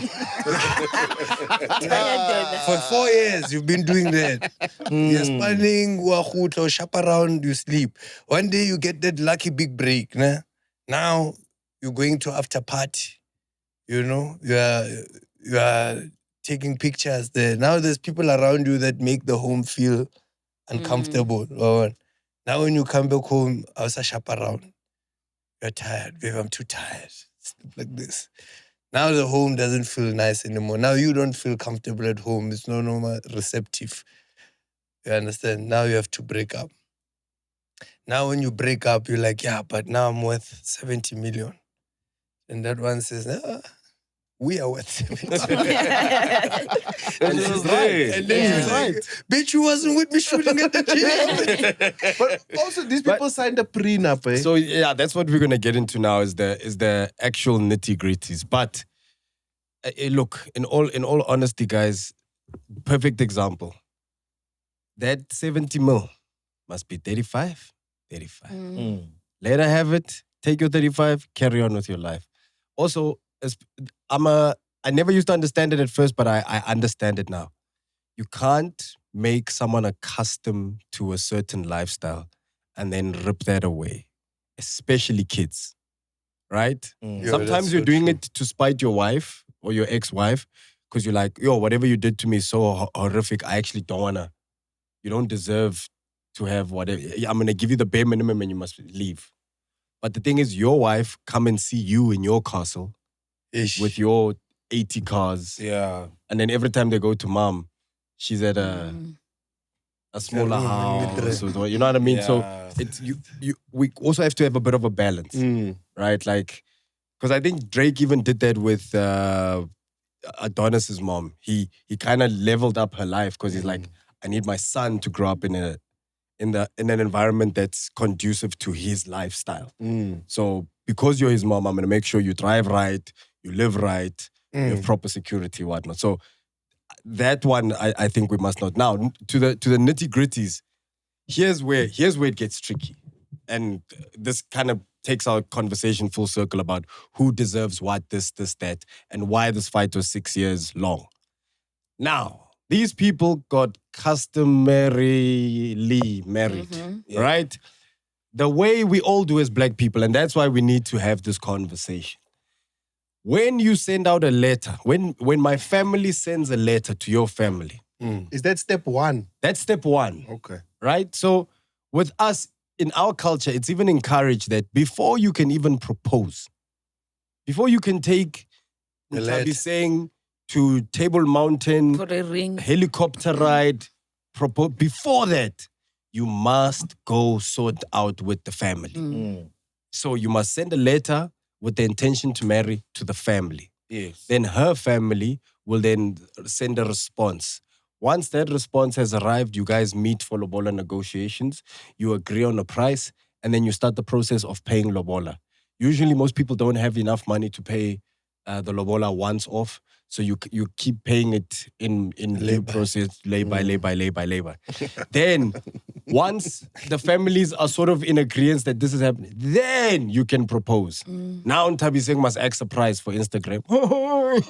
For 4 years, you've been doing that. You're spanning, shop around, you sleep. One day you get that lucky big break. Now you're going to after party. You know, you are taking pictures there. Now there's people around you that make the home feel uncomfortable. Now when you come back home, I was a shop around. You're tired, babe, I'm too tired. Sleep like this. Now the home doesn't feel nice anymore. Now you don't feel comfortable at home. It's no more receptive. You understand? Now you have to break up. Now when you break up, you're like, yeah, but now I'm worth 70 million. And that one says, we are worth 70 million. And she's right. And then he's like, bitch, you wasn't with me shooting at the gym. But also, these people signed a prenup, eh? So yeah, that's what we're gonna get into now is the actual nitty-gritties. But look, in all honesty, guys, perfect example. That 70 mil must be 35. Let her have it. Take your 35. Carry on with your life. Also, I never used to understand it at first, but I understand it now. You can't make someone accustomed to a certain lifestyle and then rip that away, especially kids, right? Sometimes you're doing it to spite your wife or your ex-wife because you're like, yo, whatever you did to me is so horrific, I actually don't want to. You don't deserve to have whatever. I'm going to give you the bare minimum and you must leave. But the thing is, your wife come and see you in your castle with your 80 cars. Yeah. And then every time they go to mom, she's at a smaller house. Or, you know what I mean? Yeah. So it's we also have to have a bit of a balance, right? Like, because I think Drake even did that with Adonis's mom. He kind of leveled up her life because he's like, I need my son to grow up in an environment that's conducive to his lifestyle. So because you're his mom, I'm going to make sure you drive right, you live right, you have proper security, whatnot. So that one, I think we must not. Now, to the nitty-gritties, here's where it gets tricky. And this kind of takes our conversation full circle about who deserves what, this, that, and why this fight was 6 years long. Now, these people got customarily married, right? The way we all do as black people, and that's why we need to have this conversation. When you send out a letter, when my family sends a letter to your family, Is that step one? that's step one, Okay. right? So with us, in our culture, it's even encouraged that before you can even propose, before you can take Mtabi saying to Table Mountain, For a ring. helicopter ride, before that, you must go sort out with the family. So you must send a letter with the intention to marry to the family. Yes. Then her family will then send a response. Once that response has arrived, you guys meet for lobola negotiations, you agree on a price, and then you start the process of paying lobola. Usually most people don't have enough money to pay the lobola once off, so you keep paying it in due process, lay by lay. Then once the families are sort of in agreement that this is happening, then you can propose. Now Thabng must ask a price for Instagram. Wow.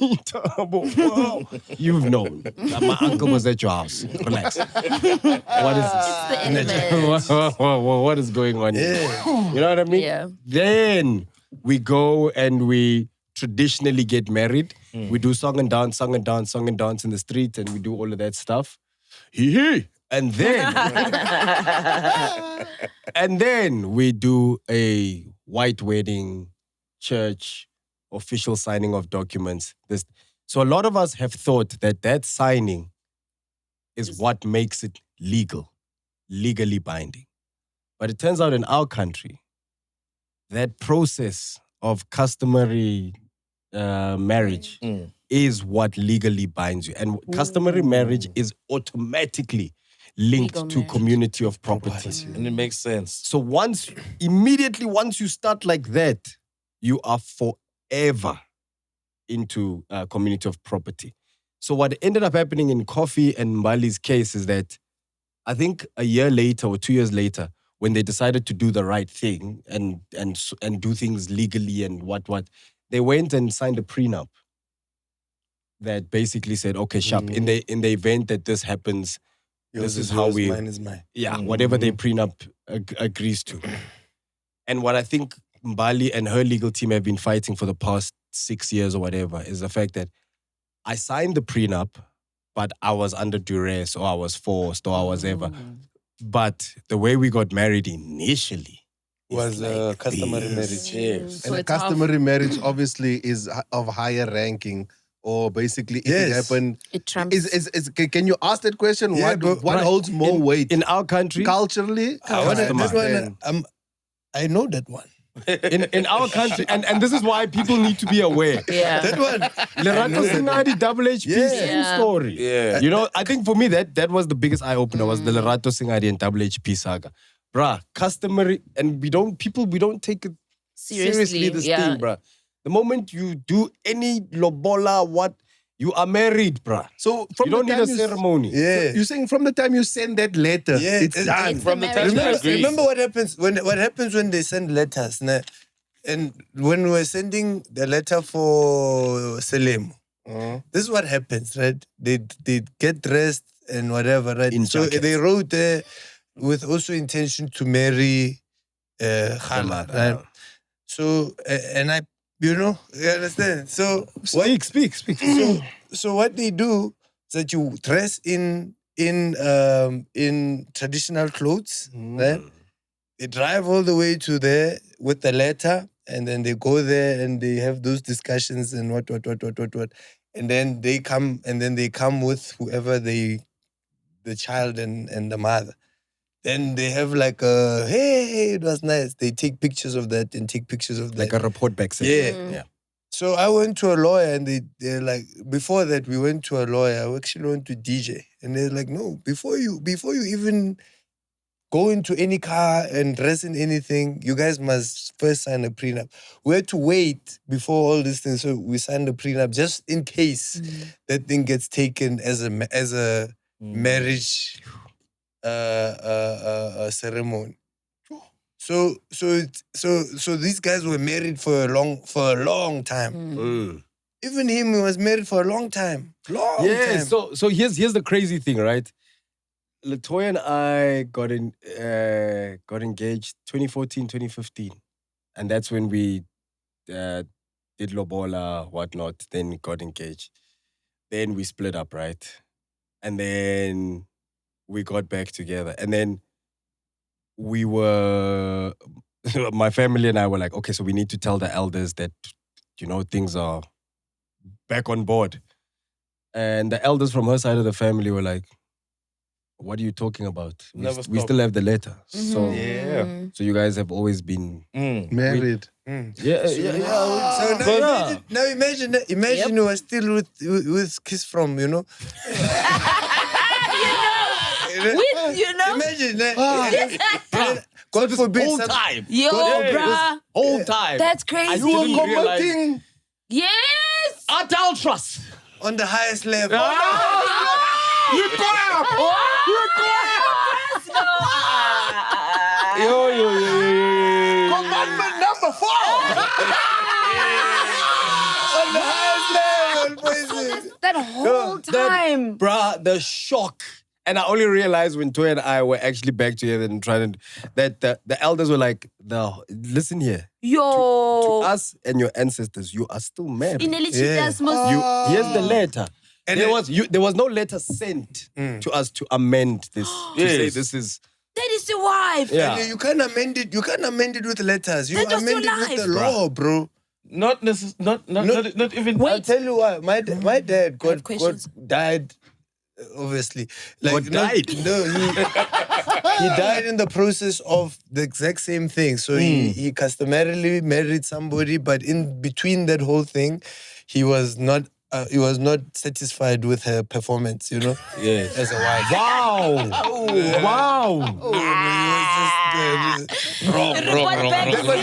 You've known. My uncle was at your house. Relax. What is this? The element. What is going on here? You know what I mean? Yeah. Then we go and we traditionally get married. We do song and dance in the street, and we do all of that stuff. And then we do a white wedding, church, official signing of documents. So a lot of us have thought that signing is what makes it legally binding. But it turns out in our country, that process of customary marriage is what legally binds you. And customary marriage is automatically linked Legal to marriage. community of property. And it makes sense. So immediately once you start like that, you are forever into community of property. So what ended up happening in Kofi and Mbali's case is that I think a year later or 2 years later, when they decided to do the right thing and do things legally and what, they went and signed a prenup that basically said, okay, sharp, in the event that this happens, this is how we, mine is mine. whatever their prenup agrees to. And what I think Mbali and her legal team have been fighting for the past 6 years or whatever is the fact that I signed the prenup, but I was under duress or I was forced or I was ever. But the way we got married initially Was a customary marriage. Yes. And a it's half- customary marriage obviously is of higher ranking, or basically if it Yes. happened. It trumps. Can you ask that question? Yeah, what but- holds more weight? in our country, Culturally? That Customer. one, I know that one. in our country, and this is why people need to be aware. Yeah. That one. Lerato Singadi, Double HP, Yeah. same Yeah. story. Yeah. You know, I think for me that was the biggest eye opener was the Lerato Singadi and Double HP saga. Bruh, customary, and we don't take it seriously this thing, bruh. The moment you do any lobola, you are married, bruh. So from You don't the need a time ceremony. Yeah. You're saying from the time you send that letter, Yeah, it's it's done. It's From the the time marriage you agree. Remember what happens when they send letters, ne? And when we were sending the letter for Selemo, this is what happens, right? They get dressed and whatever, right? In so jackets. they wrote there with also intention to marry Khala, right? So and you understand? So Speak. so what they do is that you dress in traditional clothes, right? They drive all the way to there with the letter, and then they go there and they have those discussions and what. And then they come with whoever the child and the mother. Then they have like hey, it was nice. They take pictures of that and take pictures of that. Like a report back session. Yeah. So I went to a lawyer and they're like, before that we went to a lawyer. I actually went to DJ. And they're like, no, before you even go into any car and dress in anything, you guys must first sign a prenup. We had to wait before all these things. So we signed a prenup just in case that thing gets taken as a marriage ceremony. So these guys were married for a long time. Even him, he was married for a long time. Long time. So here's the crazy thing, right? Latoya and I got engaged 2014, 2015. And that's when we did lobola, whatnot, then got engaged. Then we split up, right? And then we got back together. And then we were, my family and I were like, okay, so we need to tell the elders that, things are back on board. And the elders from her side of the family were like, what are you talking about? We still have the letter. So so you guys have always been Married. Yeah. So now imagine you are still with Kiss from, With, Imagine God forbid whole time. Yo, bruh. Whole time. That's crazy. you are committing Yes. Adult trust. on the highest level. Commandment number 4. On the highest level, boys. That whole time. Bruh, the shock. And I only realized when Toy and I were actually back together and trying to, that the elders were like, listen here. Yo. To us and your ancestors, you are still married. Here's Here's the letter. And there was no letter sent to us to amend this. To say this is. That is your wife. Yeah. You can't amend it. You can't amend it with letters. You That was amend your it with the life. law, bro. Not even. I'll tell you why. My dad got questions. died. Obviously, died? No, he died in the process of the exact same thing. So he customarily married somebody, but in between that whole thing, he was not satisfied with her performance. Yes, as a wife. Wow. That's what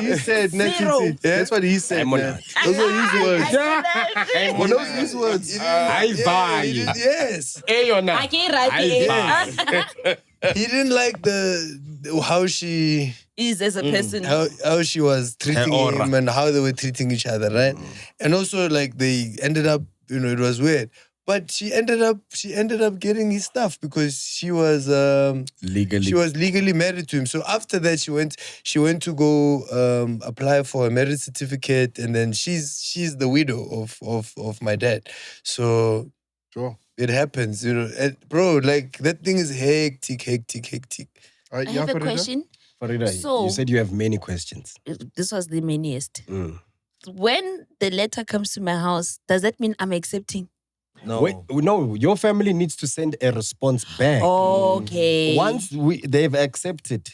he said. Nekiti. That's what he said. Man. Those were his words. Were those his words? Yes. I can't write it. He didn't like how she Is as a person. how she was treating him and how they were treating each other, right? And also they ended up, it was weird. But she ended up getting his stuff because she was legally married to him. So after that, she went to go apply for a marriage certificate, and then she's the widow of my dad. So Sure. it happens, and bro. That thing is hectic. All right, I have a question. Farida, So- you said you have many questions. This was the maniest. When the letter comes to my house, does that mean I'm accepting? No. Wait, no, your family needs to send a response back. Okay. Once they've accepted,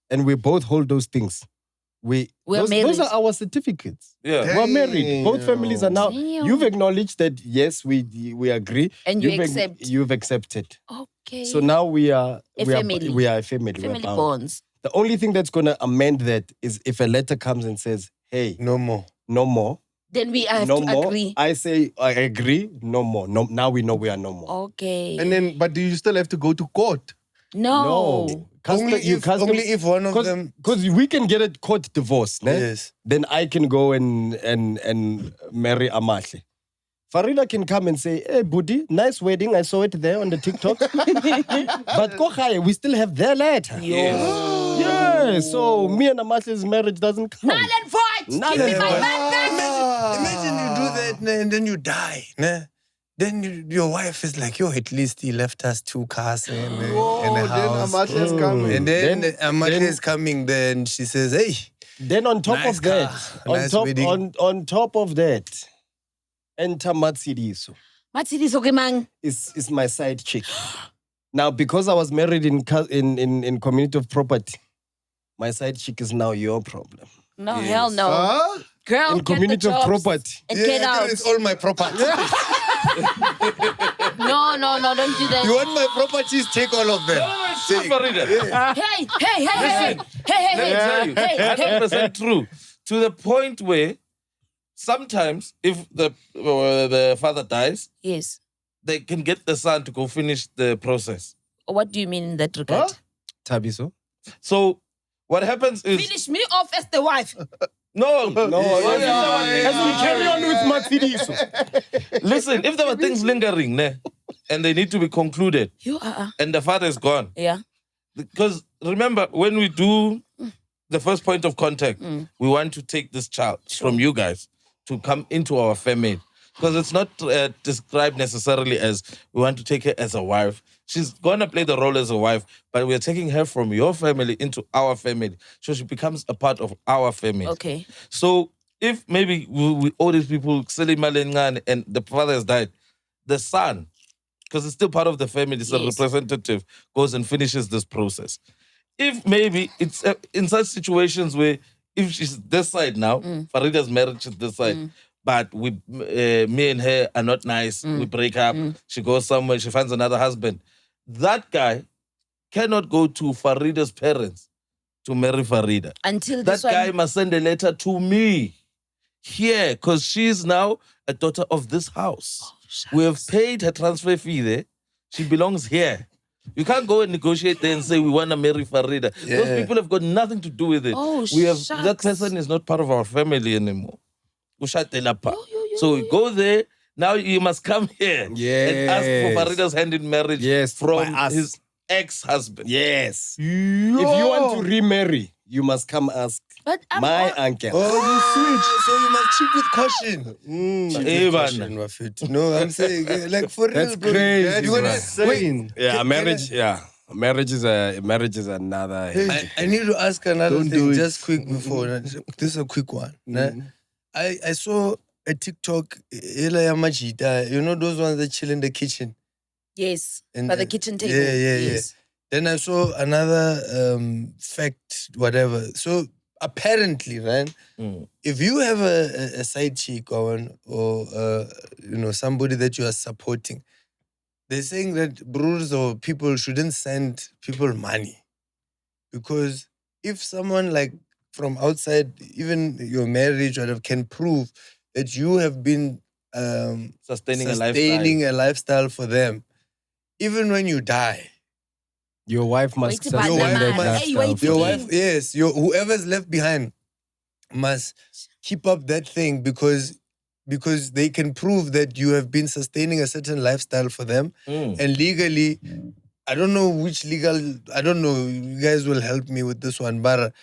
and we both hold those things, We're those married. are our certificates. Yeah. We're married. Both families are now. Damn. You've acknowledged that yes, we agree, And you You've accept. You've accepted. Okay. So now we are family. We are a family. Family We're bound. bonds. The only thing that's gonna amend that is if a letter comes and says, "Hey, No more. no more." Then we have no to more. agree. I say I agree. No more. No. Now we know we are no more. Okay. And then, but do you still have to go to court? no. Only if one of them. Because we can get a court divorce, ne? Yes. Then I can go and marry Amahle. Farieda can come and say, "Hey, Budi, nice wedding. I saw it there on the TikTok." But Kochai, we still have their letter. Yeah. So me and Amahle's marriage doesn't count. Null and void. Null Give me and my void. madness. Imagine you do that and then you die. Then your wife is like, yo, at least he left us 2 cars and a Then house. Amahle is coming. And then Then- Amahle is coming. Then she says, hey, Then on top Nice of that, car. Nice wedding. on top of that, enter Matsidiso Matsidi okay, man. is my side chick. Now, because I was married in community of property, my side chick is now your problem. No, hell no. Huh? Girl, In get community the of jobs property. and get out. It's all my property. No, don't do that. You want my properties? Take all of them. It's true, Farieda. Hey. Let me tell you, 100% true. To the point where sometimes if the father dies, Yes. they can get the son to go finish the process. What do you mean in that regard? Tabiso? So what happens is Finish me off as the wife. no. As we carry on with Matsidiso. Listen, if there were things lingering, ne, and they need to be concluded. You are. And the father is gone. Yeah. Because remember, when we do the first point of contact, we want to take this child from you guys to come into our family. Because it's not described necessarily as we want to take her as a wife. She's going to play the role as a wife, but we're taking her from your family into our family. So she becomes a part of our family. Okay. So if maybe we all these people, and the father has died, the son, because it's still part of the family, it's a representative, goes and finishes this process. If maybe it's in such situations where if she's this side now, Farieda's marriage is this side, but we, me and her are not nice, we break up, she goes somewhere, she finds another husband. That guy cannot go to Farieda's parents to marry Farieda. Until That this guy one. must send a letter to me here, because she's now a daughter of this house. We have paid her transfer fee there. She belongs here. You can't go and negotiate there and say we want to marry Farieda. Those people have got nothing to do with it. Oh, That person is not part of our family anymore. So we go there. Now you must come here and ask for Farida's hand in marriage from his ex-husband. Yes. If you want to remarry, you must come ask But my uncle. So you must cheat with caution. Cheat with caution, Wafit. No, I'm saying like for real. That's bro. crazy, You wanna bro. Insane. Yeah, marriage is another. I need to ask another Don't thing do it. just quick before. This is a quick one. I saw a TikTok, Majita, you know those ones that chill in the kitchen? yes. And, By the kitchen table. Yes. Then I saw another fact, whatever. So apparently, right, if you have a side chick or somebody that you are supporting, they're saying that bros or people shouldn't send people money. Because if someone like from outside, even your marriage, whatever, can prove that you have been Sustaining a lifestyle for them, even when you die, Your wife must Wait, but sustain the that man- lifestyle. wait, for your you. wife, yes, whoever's left behind must keep up that thing because they can prove that you have been sustaining a certain lifestyle for them. And legally, I don't know, you guys will help me with this one, but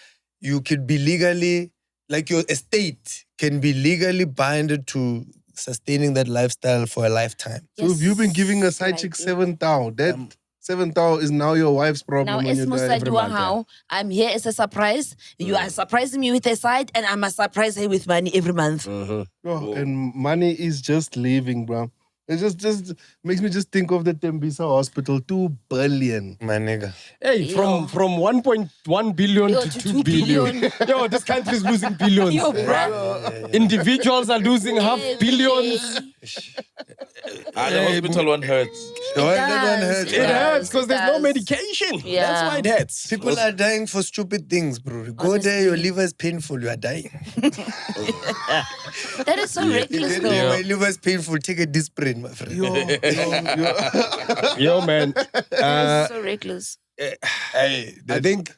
you could be legally, like your estate can be legally binded to sustaining that lifestyle for a lifetime. So if you've been giving a Yes, side like chick it. 7,000, that 7,000 is now your wife's Now, problem when as you die. Musa, you are how I'm here as a surprise. You are surprising me with a side, and I must surprise her with money every month. Oh, and money is just leaving, bro. It just makes me just think of the Tembisa Hospital, 2 billion. My nigga. Hey, from 1.1 billion Yo, to to 2 2 billion. billion. Yo, this country is losing billions. Yo, bruh. Individuals are losing half billions. The hospital one hurts. That one does, hurts. It hurts because there's no does. medication. Yeah. That's why it hurts. People are dying for stupid things, bro. Go there, your liver is painful, you are dying. That is so reckless, though. My liver is painful, take a Disprin, my friend. Yo, man. That is so reckless. I think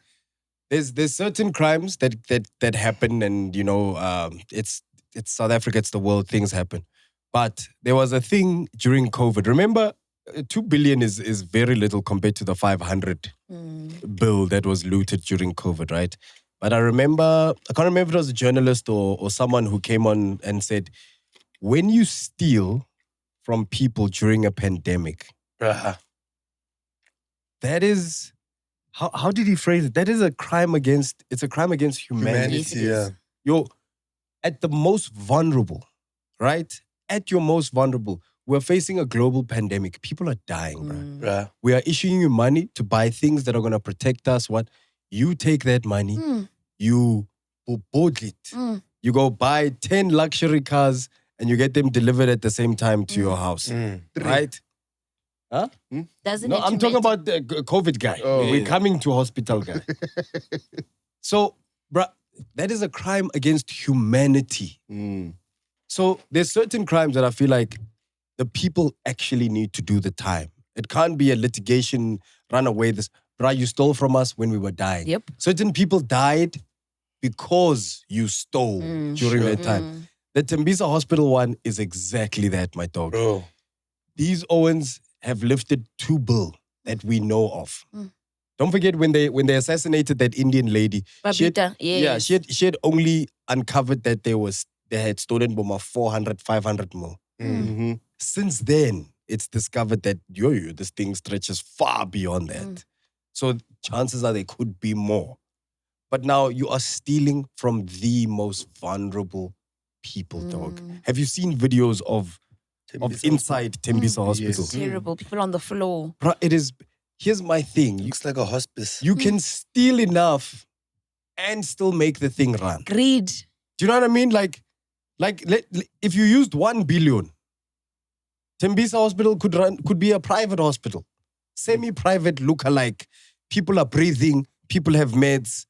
there's certain crimes that happen, and it's South Africa, it's the world, things happen. But there was a thing during COVID. Remember, 2 billion is very little compared to the 500 bill that was looted during COVID, right? But I can't remember if it was a journalist or someone who came on and said, when you steal from people during a pandemic, that is, how did he phrase it? That is a crime against humanity. Yes, it is. You're at the most vulnerable, right? At your most vulnerable. We're facing a global pandemic. People are dying, bro. We are issuing you money to buy things that are going to protect us. What? You take that money, you board it. You go buy 10 luxury cars and you get them delivered at the same time to your house, right? Huh? Doesn't No, it I'm to talking make- about the COVID guy. Oh. We're coming to hospital guy. So, bruh, that is a crime against humanity. So there's certain crimes that I feel like the people actually need to do the time. It can't be a litigation, run away. Bruh, you stole from us when we were dying. Yep. Certain people died because you stole during that time. The Tembisa Hospital one is exactly that, my dog. Bro. These Owens have lifted 2 billion that we know of. Mm. Don't forget when they assassinated that Indian lady. Babita, Yeah, yes. she had only uncovered that they had stolen Boma 400, 500 mil. Mhm. Since then, it's discovered that this thing stretches far beyond that. Mm. So chances are there could be more. But now you are stealing from the most vulnerable people, dog. Have you seen videos of inside Tembisa Hospital? Yes. Terrible. People on the floor. Bruh, it is. Here's my thing. Looks like a hospice. You can steal enough and still make the thing run. Greed. Do you know what I mean? If you used 1 billion, Tembisa Hospital could be a private hospital, semi-private look-alike. People are breathing. People have meds.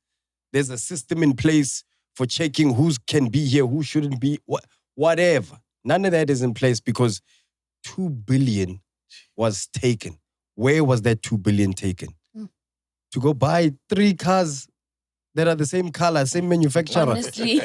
There's a system in place for checking who can be here, who shouldn't be, whatever. None of that is in place because 2 billion was taken. Where was that 2 billion taken? To go buy 3 cars that are the same color, same manufacturer. Honestly.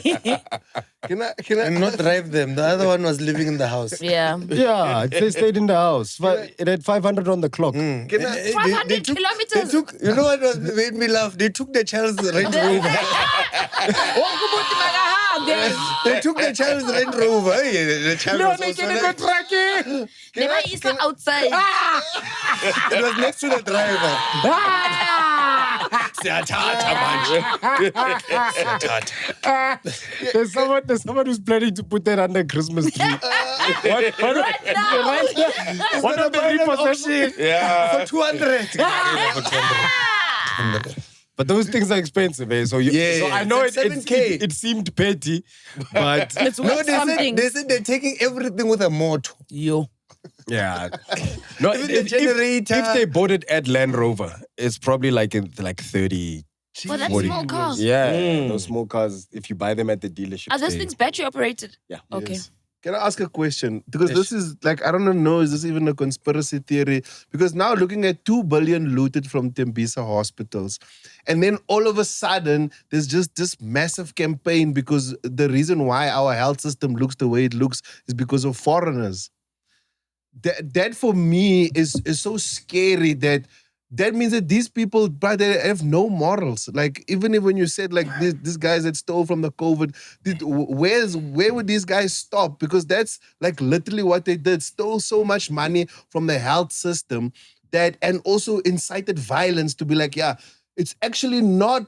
Can I And not drive them. The other one was living in the house. Yeah. Yeah, they stayed in the house. It had 500 on the clock. Mm. Can I- 500 kilometers. You know what made me laugh? They took the child's Range Rover. They took the child's Range Rover. Hey, the child was also like, Never is outside. it was next to the driver. There's someone who's planning to put that under Christmas tree. What are the repossession? Yeah. For 200. But those things are expensive, eh? So, so I know it's like 7K. it seemed petty, but It's No, worth they something. said they're taking everything with a motor. Yo. yeah. No, Even the generator. if they bought it at Land Rover, it's probably like 30. Well, that's 40. small cars. Yeah, those small cars, if you buy them at the dealership. Are those things battery operated? Yeah. Okay. Yes. Can I ask a question? Because this is like, I don't know, is this even a conspiracy theory? Because now looking at 2 billion looted from Tembisa hospitals, and then all of a sudden, there's just this massive campaign because the reason why our health system looks the way it looks is because of foreigners. That for me is so scary that means that these people, but they have no morals. Like, even if when you said, like, these guys that stole from the COVID, where would these guys stop? Because that's, like, literally what they did. Stole so much money from the health system and also incited violence to be like, yeah, it's actually not...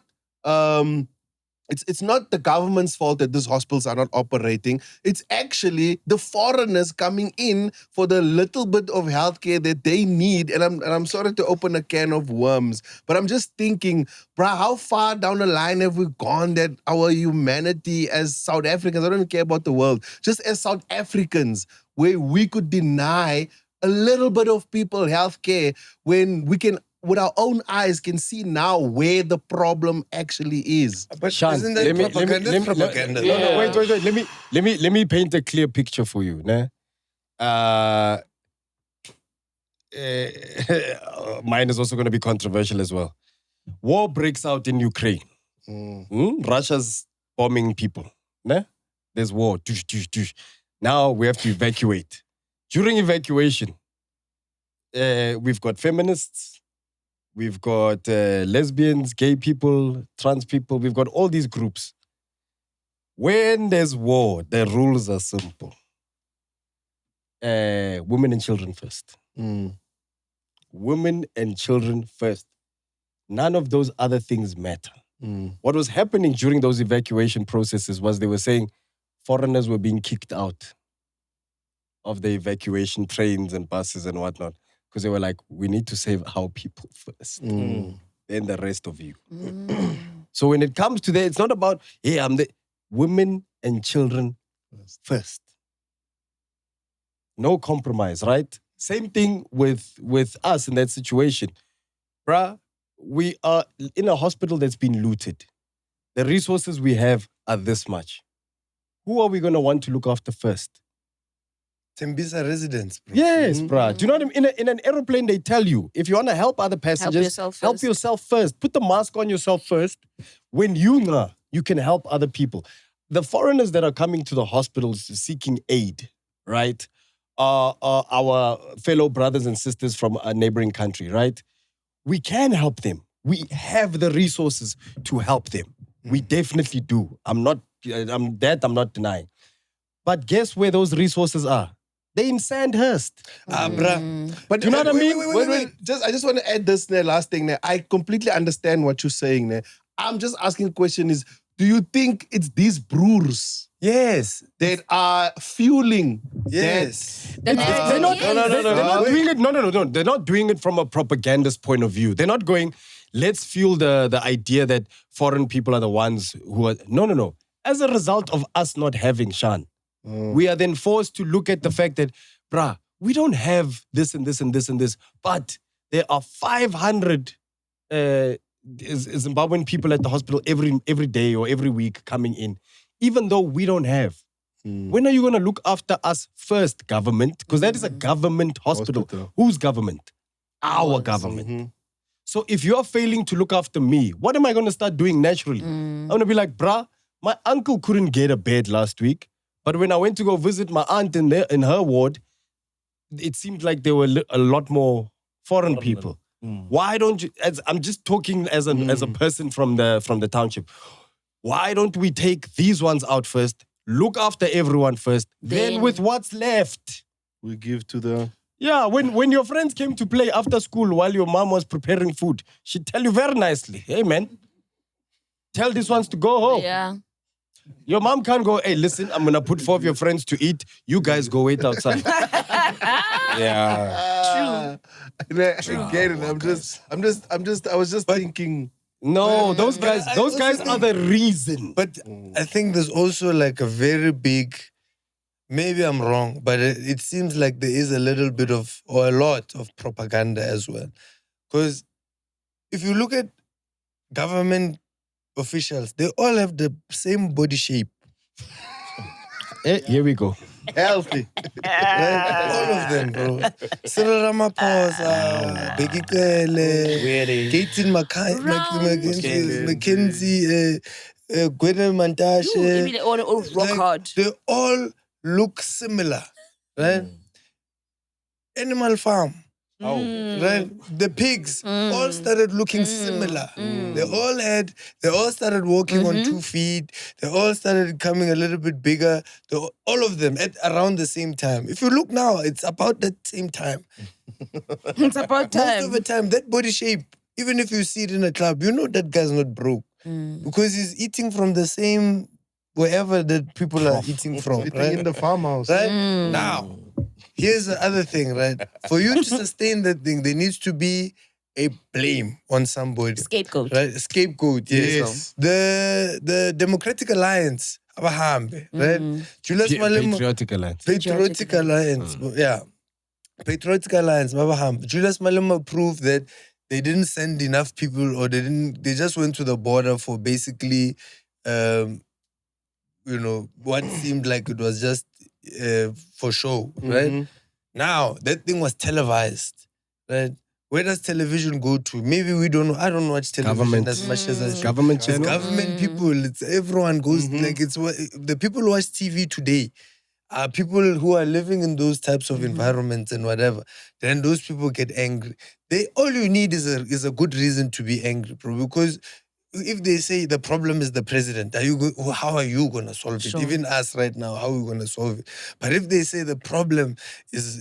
It's not the government's fault that these hospitals are not operating. It's actually the foreigners coming in for the little bit of healthcare that they need. And I'm sorry to open a can of worms, but I'm just thinking, bruh, how far down the line have we gone that our humanity as South Africans, I don't even care about the world, just as South Africans, where we could deny a little bit of people healthcare when we can, with our own eyes, can see now where the problem actually is. But Sean, isn't that propaganda? That's propaganda. No, wait. Let me paint a clear picture for you. Nah? Mine is also going to be controversial as well. War breaks out in Ukraine. Russia's bombing people. Nah? There's war. Tush, tush, tush. Now we have to evacuate. During evacuation, we've got feminists. We've got lesbians, gay people, trans people. We've got all these groups. When there's war, the rules are simple. Women and children first. Women and children first. None of those other things matter. What was happening during those evacuation processes was they were saying foreigners were being kicked out of the evacuation trains and buses and whatnot. Because they were like, we need to save our people first. Then the rest of you. So when it comes to that, it's not about, hey, I'm the women and children first. No compromise, right? Same thing with us in that situation. Bruh, we are in a hospital that's been looted. The resources we have are this much. Who are we going to want to look after first? Tembisa residents, bro. Yes, bruh. Do you know what I mean? In an aeroplane, they tell you, if you want to help other passengers, help yourself first. Put the mask on yourself first. When you can help other people. The foreigners that are coming to the hospitals seeking aid, right, our fellow brothers and sisters from a neighboring country, right? We can help them. We have the resources to help them. We definitely do. I'm not denying. But guess where those resources are? They're in Sandhurst. Bruh. But you know what I mean? Wait. I just want to add this last thing. I completely understand what you're saying. I'm just asking the question is, do you think it's these brewers Yes. that are fueling Yes. The narrative, They're not, yes. they're not doing it. No. They're not doing it from a propagandist point of view. They're not going, let's fuel the idea that foreign people are the ones who are. No. As a result of us not having Shan, we are then forced to look at the fact that, bruh, we don't have this and this and this and this, but there are 500 Zimbabwean people at the hospital every day or every week coming in, even though we don't have. When are you going to look after us first, government? Because that is a government hospital. Whose government? Our government. So if you're failing to look after me, what am I going to start doing naturally? I'm going to be like, bruh, my uncle couldn't get a bed last week, but when I went to go visit my aunt in her ward, it seemed like there were a lot more foreign people. Why don't you? I'm just talking as a person from the township. Why don't we take these ones out first? Look after everyone first. Then with what's left, we give to the. Yeah, when your friends came to play after school while your mom was preparing food, she'd tell you very nicely, "Hey man, tell these ones to go home." Yeah. Your mom can't go, "Hey, listen, I'm gonna put 4 of your friends to eat. You guys go wait outside." Yeah. True. Again, I was just thinking. No, those guys are the reason. But I think there's also like a very big, maybe I'm wrong, but it seems like there is a little bit of, or a lot of propaganda as well. Because if you look at government officials, they all have the same body shape. Here we go. Healthy. Right? All of them, bro. Cyril Ramaphosa, Bheki Cele, Gaten McKenzie, Gwyneth Mantashe. Even all rock hard. They all look similar, right? Animal Farm. Right? The pigs all started looking similar. They all started walking on 2 feet. They all started becoming a little bit bigger. All of them at around the same time. If you look now, it's about that same time. It's about time. Most of the time, that body shape, even if you see it in a club, you know that guy's not broke. Because he's eating from the same wherever that people are eating from. Eating right? in the farmhouse. Right? Now, here's the other thing, right? For you to sustain that thing, there needs to be a blame on somebody. Scapegoat. Right? A scapegoat, yes. The Democratic Alliance, abahambe, right? Julius Malema. Patriotic Alliance. Patriotic Alliance, yeah. Patriotic Alliance, abahambe. Julius Malema proved that they didn't send enough people, or they just went to the border for basically, what seemed like it was just for show, right? Now, that thing was televised, right? Where does television go to? Maybe we don't know. I don't watch television Government. as much as I should. Government It's channel. government people. It's everyone goes like it's what the people who watch TV today are people who are living in those types of environments and whatever. Then those people get angry. All you need is a good reason to be angry, bro. Because if they say the problem is the president, how are you going to solve it? Sure. Even us right now, how are we going to solve it? But if they say the problem is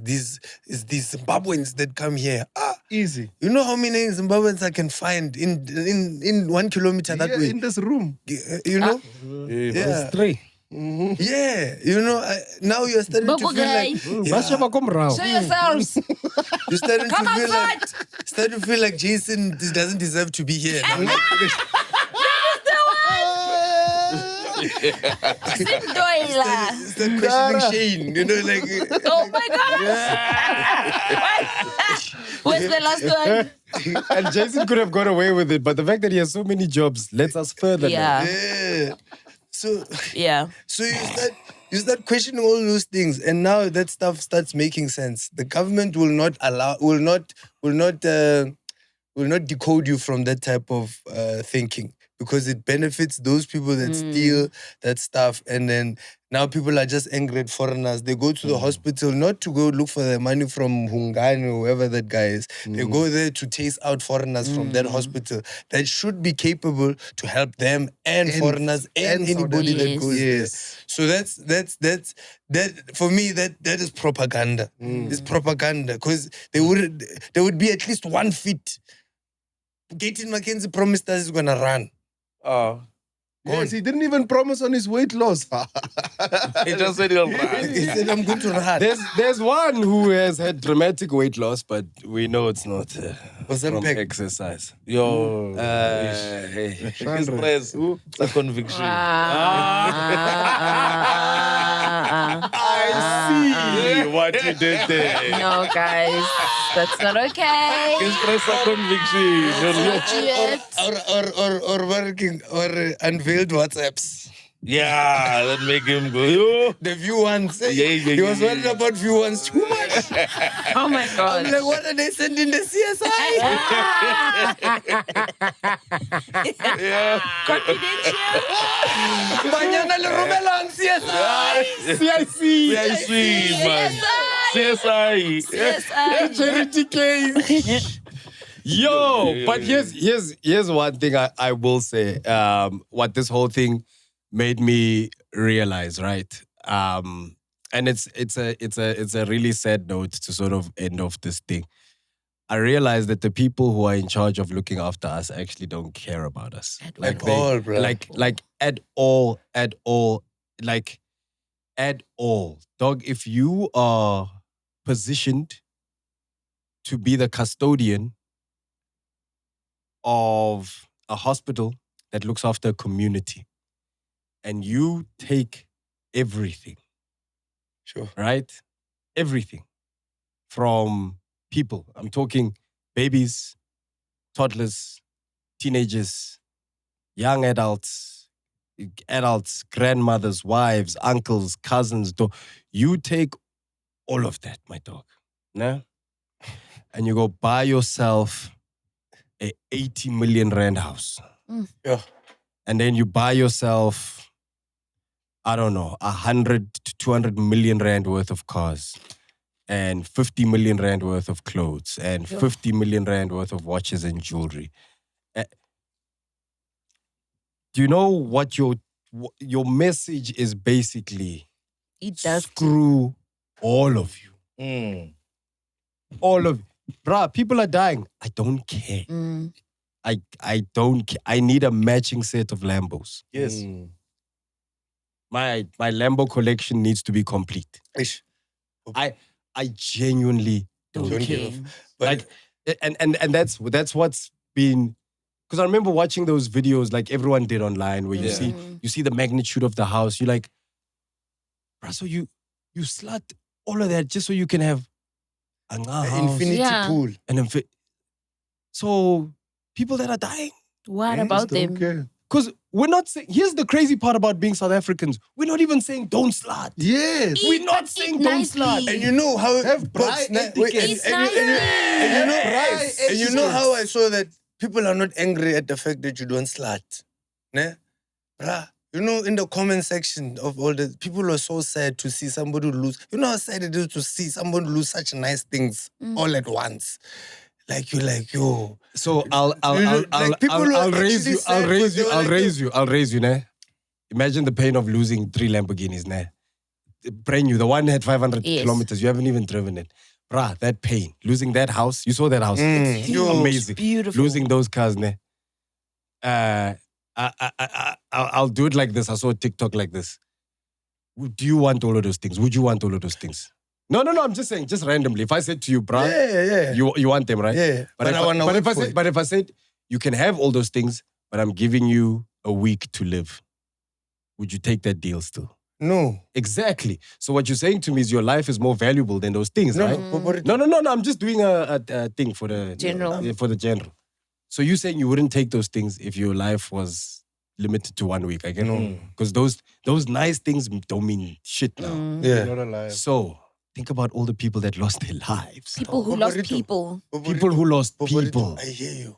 these Zimbabweans that come here, Easy. you know how many Zimbabweans I can find in 1 kilometer that way? In this room. You know? There's 3. Yeah, now you're starting to feel like Show yourselves. you're starting Come to feel outside. like Jason doesn't deserve to be here. Now. Sindoila. Start questioning Shane, like. Oh my gosh. Where's the last one? And Jason could have got away with it, but the fact that he has so many jobs lets us further. Yeah. Yeah. So Yeah. So you start questioning all those things, and now that stuff starts making sense. The government will not decode you from that type of thinking, because it benefits those people that steal that stuff. And then now people are just angry at foreigners. They go to the hospital not to go look for their money from Hungani or whoever that guy is. They go there to chase out foreigners from that hospital that should be capable to help them and foreigners and anybody that goes there. So that for me that is propaganda. It's propaganda because there would be at least 1 feet. Gaten McKenzie promised us he's gonna run. Oh. Yes, he didn't even promise on his weight loss. He just said he'll run. He said, I'm going to run. There's one who has had dramatic weight loss, but we know it's not from Ozempic. exercise. Yo. Hey. His stress. It's a conviction. I see what you did there. No, guys, that's not okay. His stress a conviction. Or working or unveiled WhatsApps. Yeah, that make him go. Yo. The view ones. Yeah, He was worried about view ones too much. Oh my God. I'm like, what are they sending the CSI? Yeah. Confidential. Banyana le romelang CSI. CIC, man. CSI. CSI. Charity case. Yo, but here's one thing I will say. What this whole thing made me realize, right? And it's a really sad note to sort of end off this thing. I realized that the people who are in charge of looking after us actually don't care about us. At all, bro. Like at all. Like at all. Dog, if you are positioned to be the custodian of a hospital that looks after a community, and you take everything, Sure. right? Everything from people. I'm talking babies, toddlers, teenagers, young adults, grandmothers, wives, uncles, cousins. You take all of that, my dog. Nah? And you go buy yourself a 80 million rand house. Yeah. And then you buy yourself, I don't know, 100 to 200 million rand worth of cars and 50 million rand worth of clothes and 50 million rand worth of watches and jewelry. Do you know what your message is basically? It does. Screw all of you. All of you. Bruh, people are dying. I don't care. I don't care. I need a matching set of Lambos. Yes. My Lambo collection needs to be complete. Ish. I genuinely don't Don't care. give. But Like, and that's what's been, because I remember watching those videos like everyone did online where you see the magnitude of the house. You're like, bruh, so you slut all of that just so you can have an house infinity pool. and so people that are dying. What Yes, about don't them? care. Because we're not saying, here's the crazy part about being South Africans. We're not even saying don't slut. Yes. We're not saying don't slut. And you know how Have Pops, braai wait, etiquette. and you know how I saw that people are not angry at the fact that you don't slut. Ne? Bruh, you know, in the comment section of all the people are so sad to see somebody lose. You know how sad it is to see somebody lose such nice things all at once. Like you're like, yo. So I'll raise you, ne? Imagine the pain of losing 3 Lamborghinis, ne? Brand new, the one had 500 Yes. kilometers. You haven't even driven it. Bruh, that pain. Losing that house. You saw that house. It's amazing. Beautiful. Losing those cars, ne? I'll do it like this. I saw a TikTok like this. Do you want all of those things? Would you want all of those things? No, I'm just saying, just randomly. If I said to you, bruh, Yeah. you want them, right? Yeah. But if I said, you can have all those things, but I'm giving you a week to live, would you take that deal still? No. Exactly. So what you're saying to me is your life is more valuable than those things, right? No. No. I'm just doing a thing for the General. For the general. So you're saying you wouldn't take those things if your life was limited to 1 week, I guess. Because those nice things don't mean shit now. Yeah. Not alive. So think about all the people that lost their lives. People who lost people. People who lost people. I hear you.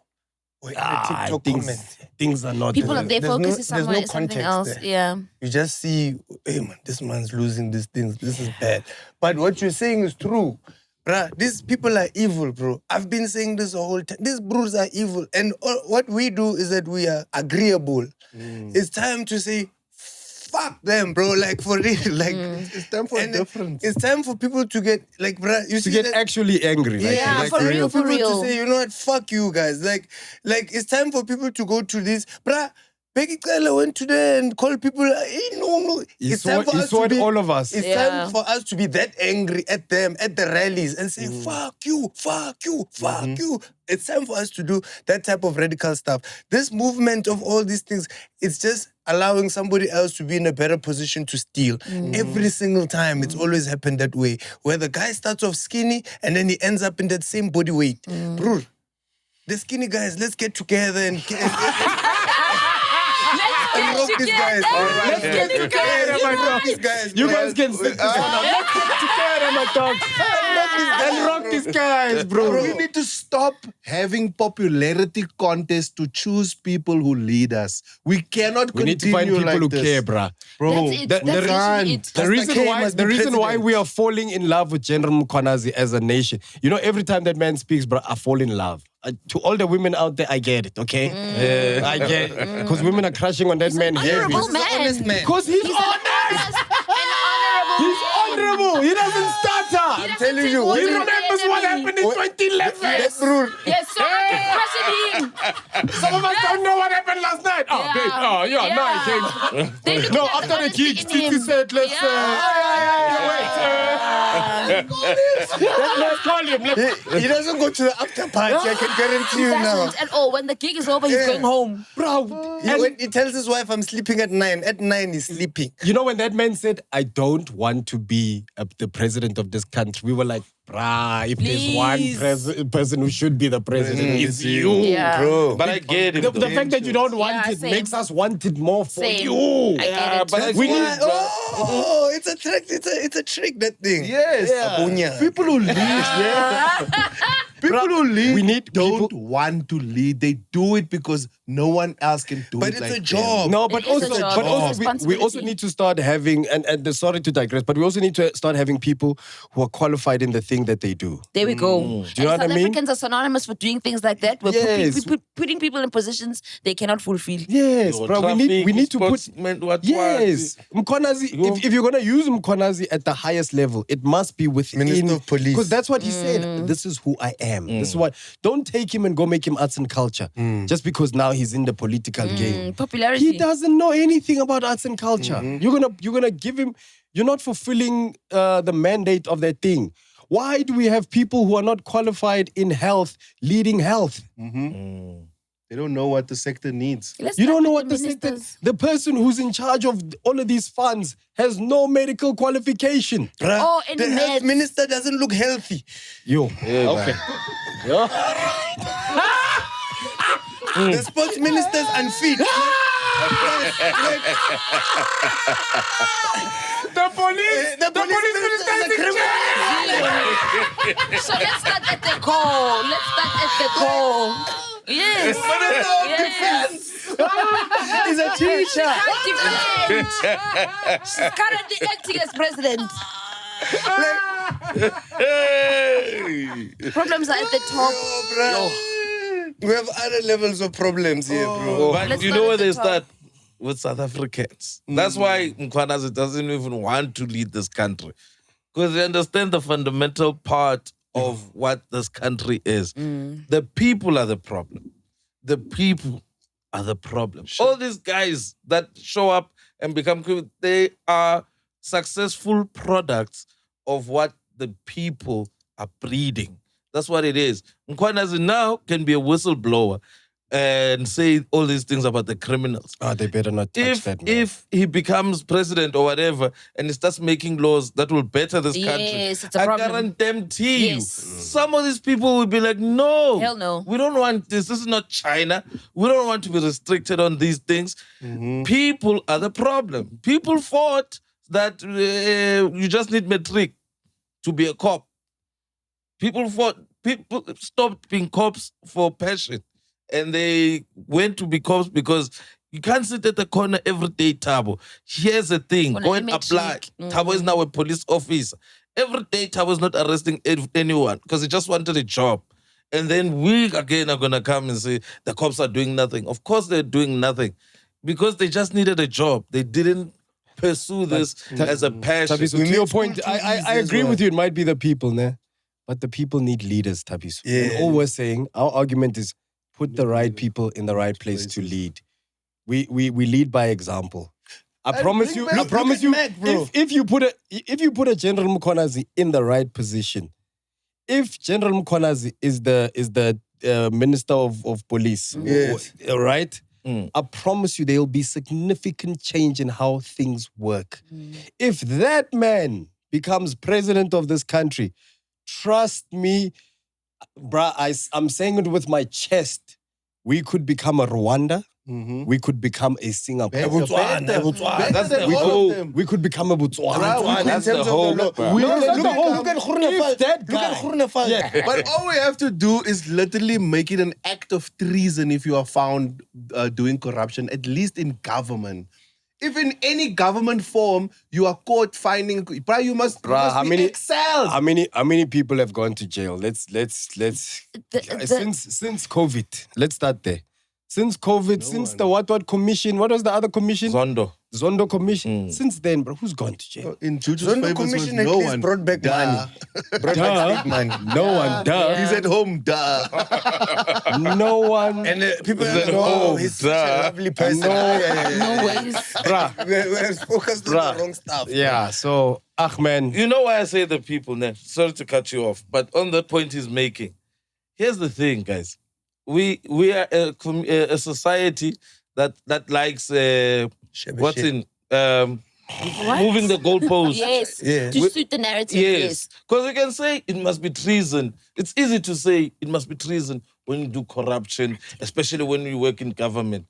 Or in a TikTok comment. Things are not. People are their There's focus no- is there's somewhere no something context else. there. Yeah. You just see, hey man, this man's losing these things. This is bad. But what you're saying is true. Bruh, these people are evil, bro. I've been saying this the whole time. These bros are evil. And what we do is that we are agreeable. It's time to say, fuck them, bro. Like, for real. Like, It's time for a and difference. it's time for people to get, like, bruh, you to see get that- actually angry. Like, Yeah, like for time real, for for people real. to say, you know what, fuck you guys. Like it's time for people to go to this. Bruh, Becky Kala went to there and called people. No. He It's time for us to swore be all of us. It's Yeah. time for us to be that angry at them at the rallies and say, fuck you, fuck you, fuck you. It's time for us to do that type of radical stuff. This movement of all these things, it's just allowing somebody else to be in a better position to steal. Every single time, it's always happened that way. Where the guy starts off skinny and then he ends up in that same body weight. Bro, the skinny guys, let's get together and rock these guys. Let's get together, my Rock these dog. guys. You bro. guys can sit this one out. Let's get together, my dog. And rock these guys, bro. We need to stop having popularity contests to choose people who lead us. We cannot We continue need to find people like who this. care, bruh. Bro, That's it. That's the- literally it. The reason K why must be president. we are falling in love with General Mkhwanazi as a nation, you know, every time that man speaks, bro, I fall in love. To all the women out there, I get it, okay? I get it. Because women are crushing on that man heavy. Honorable man. Honest man. Because he's He's honest. an honorable He's honorable. He doesn't stutter. I'm telling you, He remembers what happened in 2011. Yes, bro. Yes, so I can question him. Some of us don't know what happened last night. Oh, Yeah. babe. Oh, yeah, Yeah. no, I came. They look No, at after the honesty kids, in Titi him. said, let's, let's call him. He doesn't go to the after party, I can guarantee you now. Doesn't at all. When the gig is over, he's going home. Bro, When he tells his wife, I'm sleeping at 9. At 9, he's sleeping. you know when that man said, I don't want to be the president of this country, we were like, bruh, if there's one Please. person who should be the president, it's you. Yeah. Bro. But I get it. The though. fact that you don't want Yeah, it same. makes us want it more for Same. you. I get it. but I We feel- need- Oh, it's a trick. It's a trick, that thing. yes. Abunya. People who lead, people who lead we need don't people- want to lead. They do it because no one else can do But it it's like a them. job. No, but It is a also, job. but also It's a we also responsibility. need to start having, and sorry to digress, but we also need to start having people who are qualified in the thing that they do. There we go. Do you know And what I South mean? Africans are synonymous for doing things like that. We're Yes. putting people in positions they cannot fulfill. Yes, Your bro. We need to put. sportsmen, what- Yes, Mkhwanazi. Yo. If you're gonna use Mkhwanazi at the highest level, it must be within. Minister of Police. Because that's what he said. This is who I am. This is what. Don't take him and go make him arts and culture just because now he's in the political game. Popularity. He doesn't know anything about arts and culture. You're gonna give him. You're not fulfilling the mandate of that thing. Why do we have people who are not qualified in health leading health? They don't know what the sector needs. Let's You start don't know with what the sector. ministers. The person who's in charge of all of these funds has no medical qualification. Bruh, Oh, and the health meds. minister doesn't look healthy. Yo, Okay. The sports minister's unfit. the police. The police minister is a criminal. So let's start at the core. Let's start at the core. Yes. Yes. He's a teacher. Defense. She's currently acting as president. Problems are at the top. We have other levels of problems here, bro. But Let's you start know at where the they top. start? With South Africans. That's why Mkhwanazi doesn't even want to lead this country. Because they understand the fundamental part of what this country is. The people are the problem. The people are the problem. All these guys that show up and become criminals, they are successful products of what the people are breeding. That's what it is. Mkhwanazi now can be a whistleblower and say all these things about the criminals. Oh, they better not touch that. Man. If he becomes president or whatever and he starts making laws that will better this country, Yes, it's a I problem. guarantee you, Yes. some of these people will be like, no. Hell no. We don't want this. This is not China. We don't want to be restricted on these things. People are the problem. People thought that you just need matric to be a cop. People stopped being cops for passion. and they went to be cops because you can't sit at the corner every day, Thabo. Here's the thing. On Go an and image apply. leak. Thabo is now a police officer. Every day, Thabo is not arresting anyone because he just wanted a job. And then we again are going to come and say the cops are doing nothing. Of course they're doing nothing because they just needed a job. They didn't pursue this as a passion. Tabiso, to your point, I agree with you. It might be the people, ne? But the people need leaders, Tabiso. Yeah. And all we're saying, our argument is put the right people in the right place to lead. We lead by example. I promise you. If you put a General Mkhwanazi in the right position, if General Mkhwanazi is the Minister of Police, Yes. right? I promise you there will be significant change in how things work. If that man becomes president of this country, trust me, bruh, I'm saying it with my chest, we could become a Rwanda. We could become a Singapore. Better That's than the all of them. We could become a Botswana. That's the whole. If that guy, yeah. But all we have to do is literally make it an act of treason if you are found doing corruption, at least in government. If in any government form you are caught finding, you must be excelled. How many people have gone to jail? Let's since COVID. Let's start there. Since COVID, since the what commission? What was the other commission? Zondo commission. Since then, bro, who's gone to jail? In Juju's Zondo favors Commission was at no least one. brought back money. Brought back state money. No one. He's at home, duh. No one. And people are like, oh, he's such a lovely person. No ways. Bruh. We're focused on the wrong stuff. Yeah, so, man. You know why I say the people, ne? Sorry to cut you off, but on the point he's making, here's the thing, guys. We are a society that likes moving the goalposts. Yes. Yeah. To suit the narrative. Yes, because you can say it must be treason. It's easy to say it must be treason when you do corruption, especially when you work in government.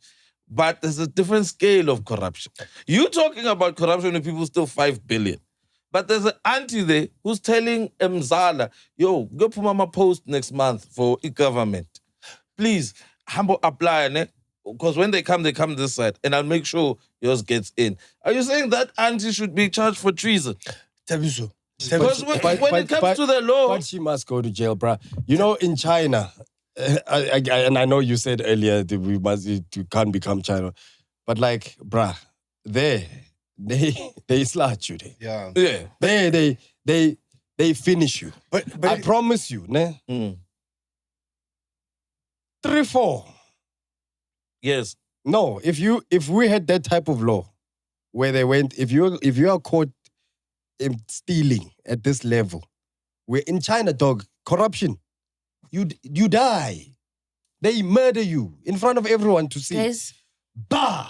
But there's a different scale of corruption. You talking about corruption when people steal 5 billion. But there's an auntie there who's telling Mzala, yo, go put Mama post next month for e-government. Please, humble apply, ne? Because when they come this side, and I'll make sure yours gets in. Are you saying that auntie should be charged for treason? Tabiso. Because when it comes to the law... But she must go to jail, bruh. You know, in China, and I know you said earlier that we can't become China, but like, bruh, they slat you. Yeah. They finish you. But I promise you, ne? 3-4. Yes. No, if we had that type of law where they went, if you are caught in stealing at this level, we're in China, dog, corruption, you die. They murder you in front of everyone to see. Guys. Bah!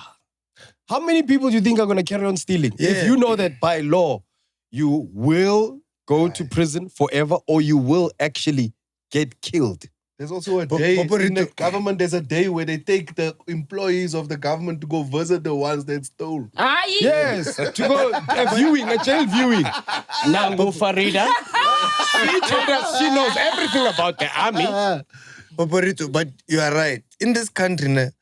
How many people do you think are going to carry on stealing? Yeah. If you know that by law, you will go to prison forever or you will actually get killed. There's also a day in the government, there's a day where they take the employees of the government to go visit the ones that stole. Yes, to go a jail viewing. Nango Farieda. She told us she knows everything about the army. Poporito, but you are right. In this country,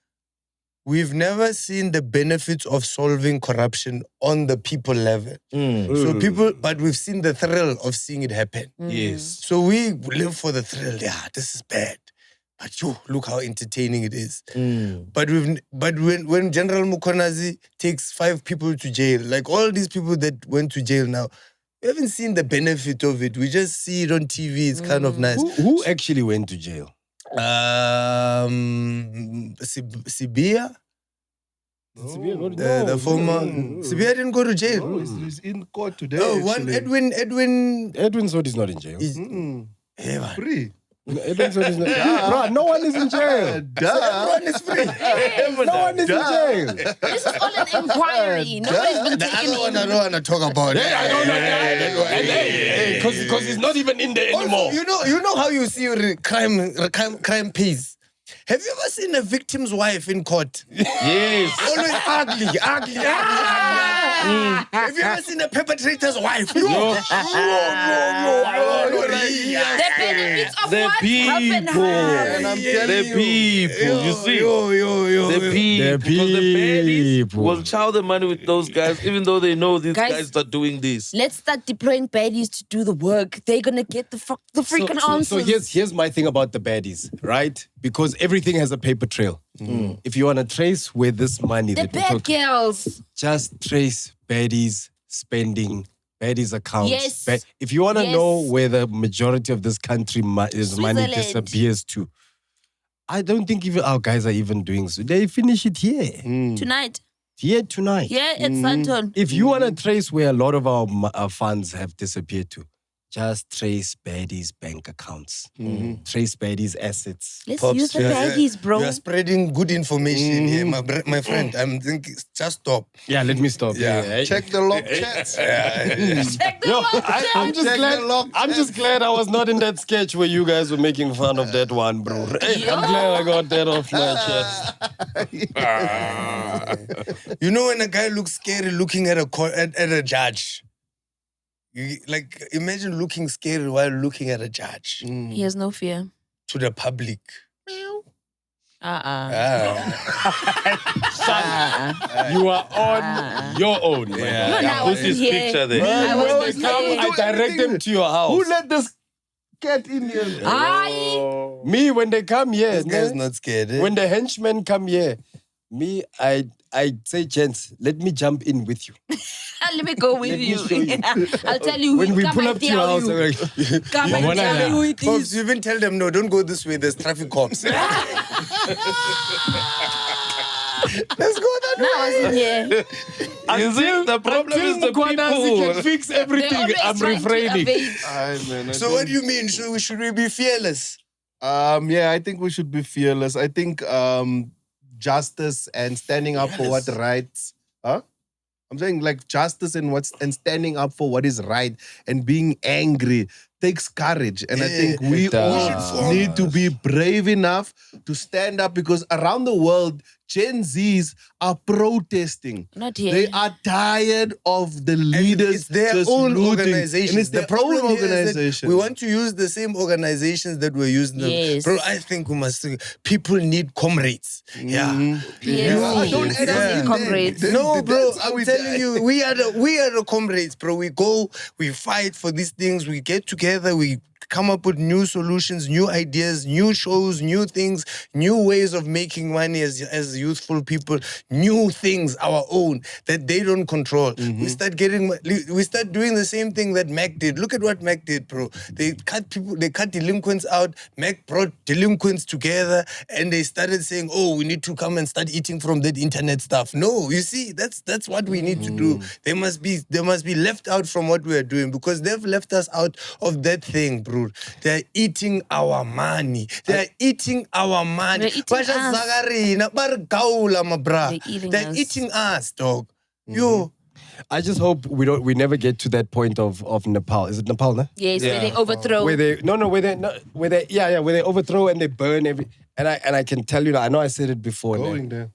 we've never seen the benefits of solving corruption on the people level. So but we've seen the thrill of seeing it happen. Yes. So we live for the thrill. Yeah, this is bad. But look how entertaining it is. But when General Mkhwanazi takes 5 people to jail, like all these people that went to jail now, we haven't seen the benefit of it. We just see it on TV. It's kind of nice. Who actually went to jail? Sibia? The former Sibia didn't go to jail. Oh, he's in court today. Oh, one actually. Edwin Sod is not in jail. Hey, man. Free. Edwin Sod is not. Bro, no one is in jail. Everyone is free. No one is in jail. This is all an inquiry. Nobody's been The taken other one I in. don't want to talk about. I don't know. Because he's not even in there anymore. Also, you know how you see crime pays. Have you ever seen a victim's wife in court? Yes. Always ugly. Have you ever seen a perpetrator's wife? The benefits of The what? Half and people. half. And I'm The telling you. people. You see? The people. Because the baddies will chow the money with those guys, even though they know these Guys, guys are doing this. Let's start deploying baddies to do the work. They're gonna get the freaking answers. So here's my thing about the baddies, right? Because everything has a paper trail. If you want to trace where this money the that we bad talk, girls. just trace baddies spending, baddies accounts. Yes. If you want to Yes. know where the majority of this country money Switzerland. disappears to, I don't think even our guys are even doing so. They finish it here. Tonight. Here tonight. Yeah, it's Santon. If you want to trace where a lot of our funds have disappeared to, just trace baddies' bank accounts. Trace baddies' assets. Let's Pops, use the you are- baddies, bro. You are spreading good information here, my friend. I'm thinking, just stop. Yeah, let me stop. Yeah. Check the lock chats. Check the Yo, lock I'm just Check glad. the lock I'm just glad I was not in that sketch where you guys were making fun of that one, bro. Hey, I'm glad I got that off my chest. You know when a guy looks scary looking at a judge? Like, imagine looking scary while looking at a judge He has no fear. to the public. You are on your own, man. No, I Put wasn't his here. picture there. I When was they come, I direct them to your house. Who let this cat in here? Aye. Me, when they come here, This guy's ne? not scared. Eh? When the henchmen come here, me, I say, gents, let me jump in with you. Let me go with Let me you. show you. I'll tell you. When we come pull and up to your tell house, you. I'm like, Come and tell you it Pops, is. you even tell them, no, don't go this way. There's traffic cops. Let's go that No, I wasn't here. You see, the problem is the Mkhwanazi can people. fix They're everything. always I'm trying to refraining. evade. Aye, man, I So what think- do you mean? Should we be fearless? Yeah, I think we should be fearless. I think justice and standing up for what rights. Huh? I'm saying like justice and standing up for what is right and being angry takes courage. And I think we it all does. need to be brave enough to stand up because around the world, Gen Zs are protesting. Not here. They are tired of the And leaders it's their just own looting. organization. And it's their own organization. We want to use the same organizations that we're using. Yes. Bro, I think we must. People need comrades. Yeah. Yes. I don't Yes. understand. Comrades. No, bro, That's how I'm we telling die. you, we are the comrades, bro. We go, we fight for these things, we get together, we come up with new solutions, new ideas, new shows, new things, new ways of making money as youthful people, new things, our own, that they don't control. We start doing the same thing that MacG did. Look at what MacG did, bro. They cut delinquents out. MacG brought delinquents together and they started saying, oh, we need to come and start eating from that internet stuff. No, you see, that's what we need to do. They must be left out from what we are doing because they've left us out of that thing, bro. They're eating our money. They're eating our money. They're eating us. They're eating They're us. eating us, dog. Yo. I just hope we never get to that point of Nepal. Is it Nepal, no? Yes, where they overthrow. Where they overthrow and they burn and I can tell you, I know I said it before. Going there.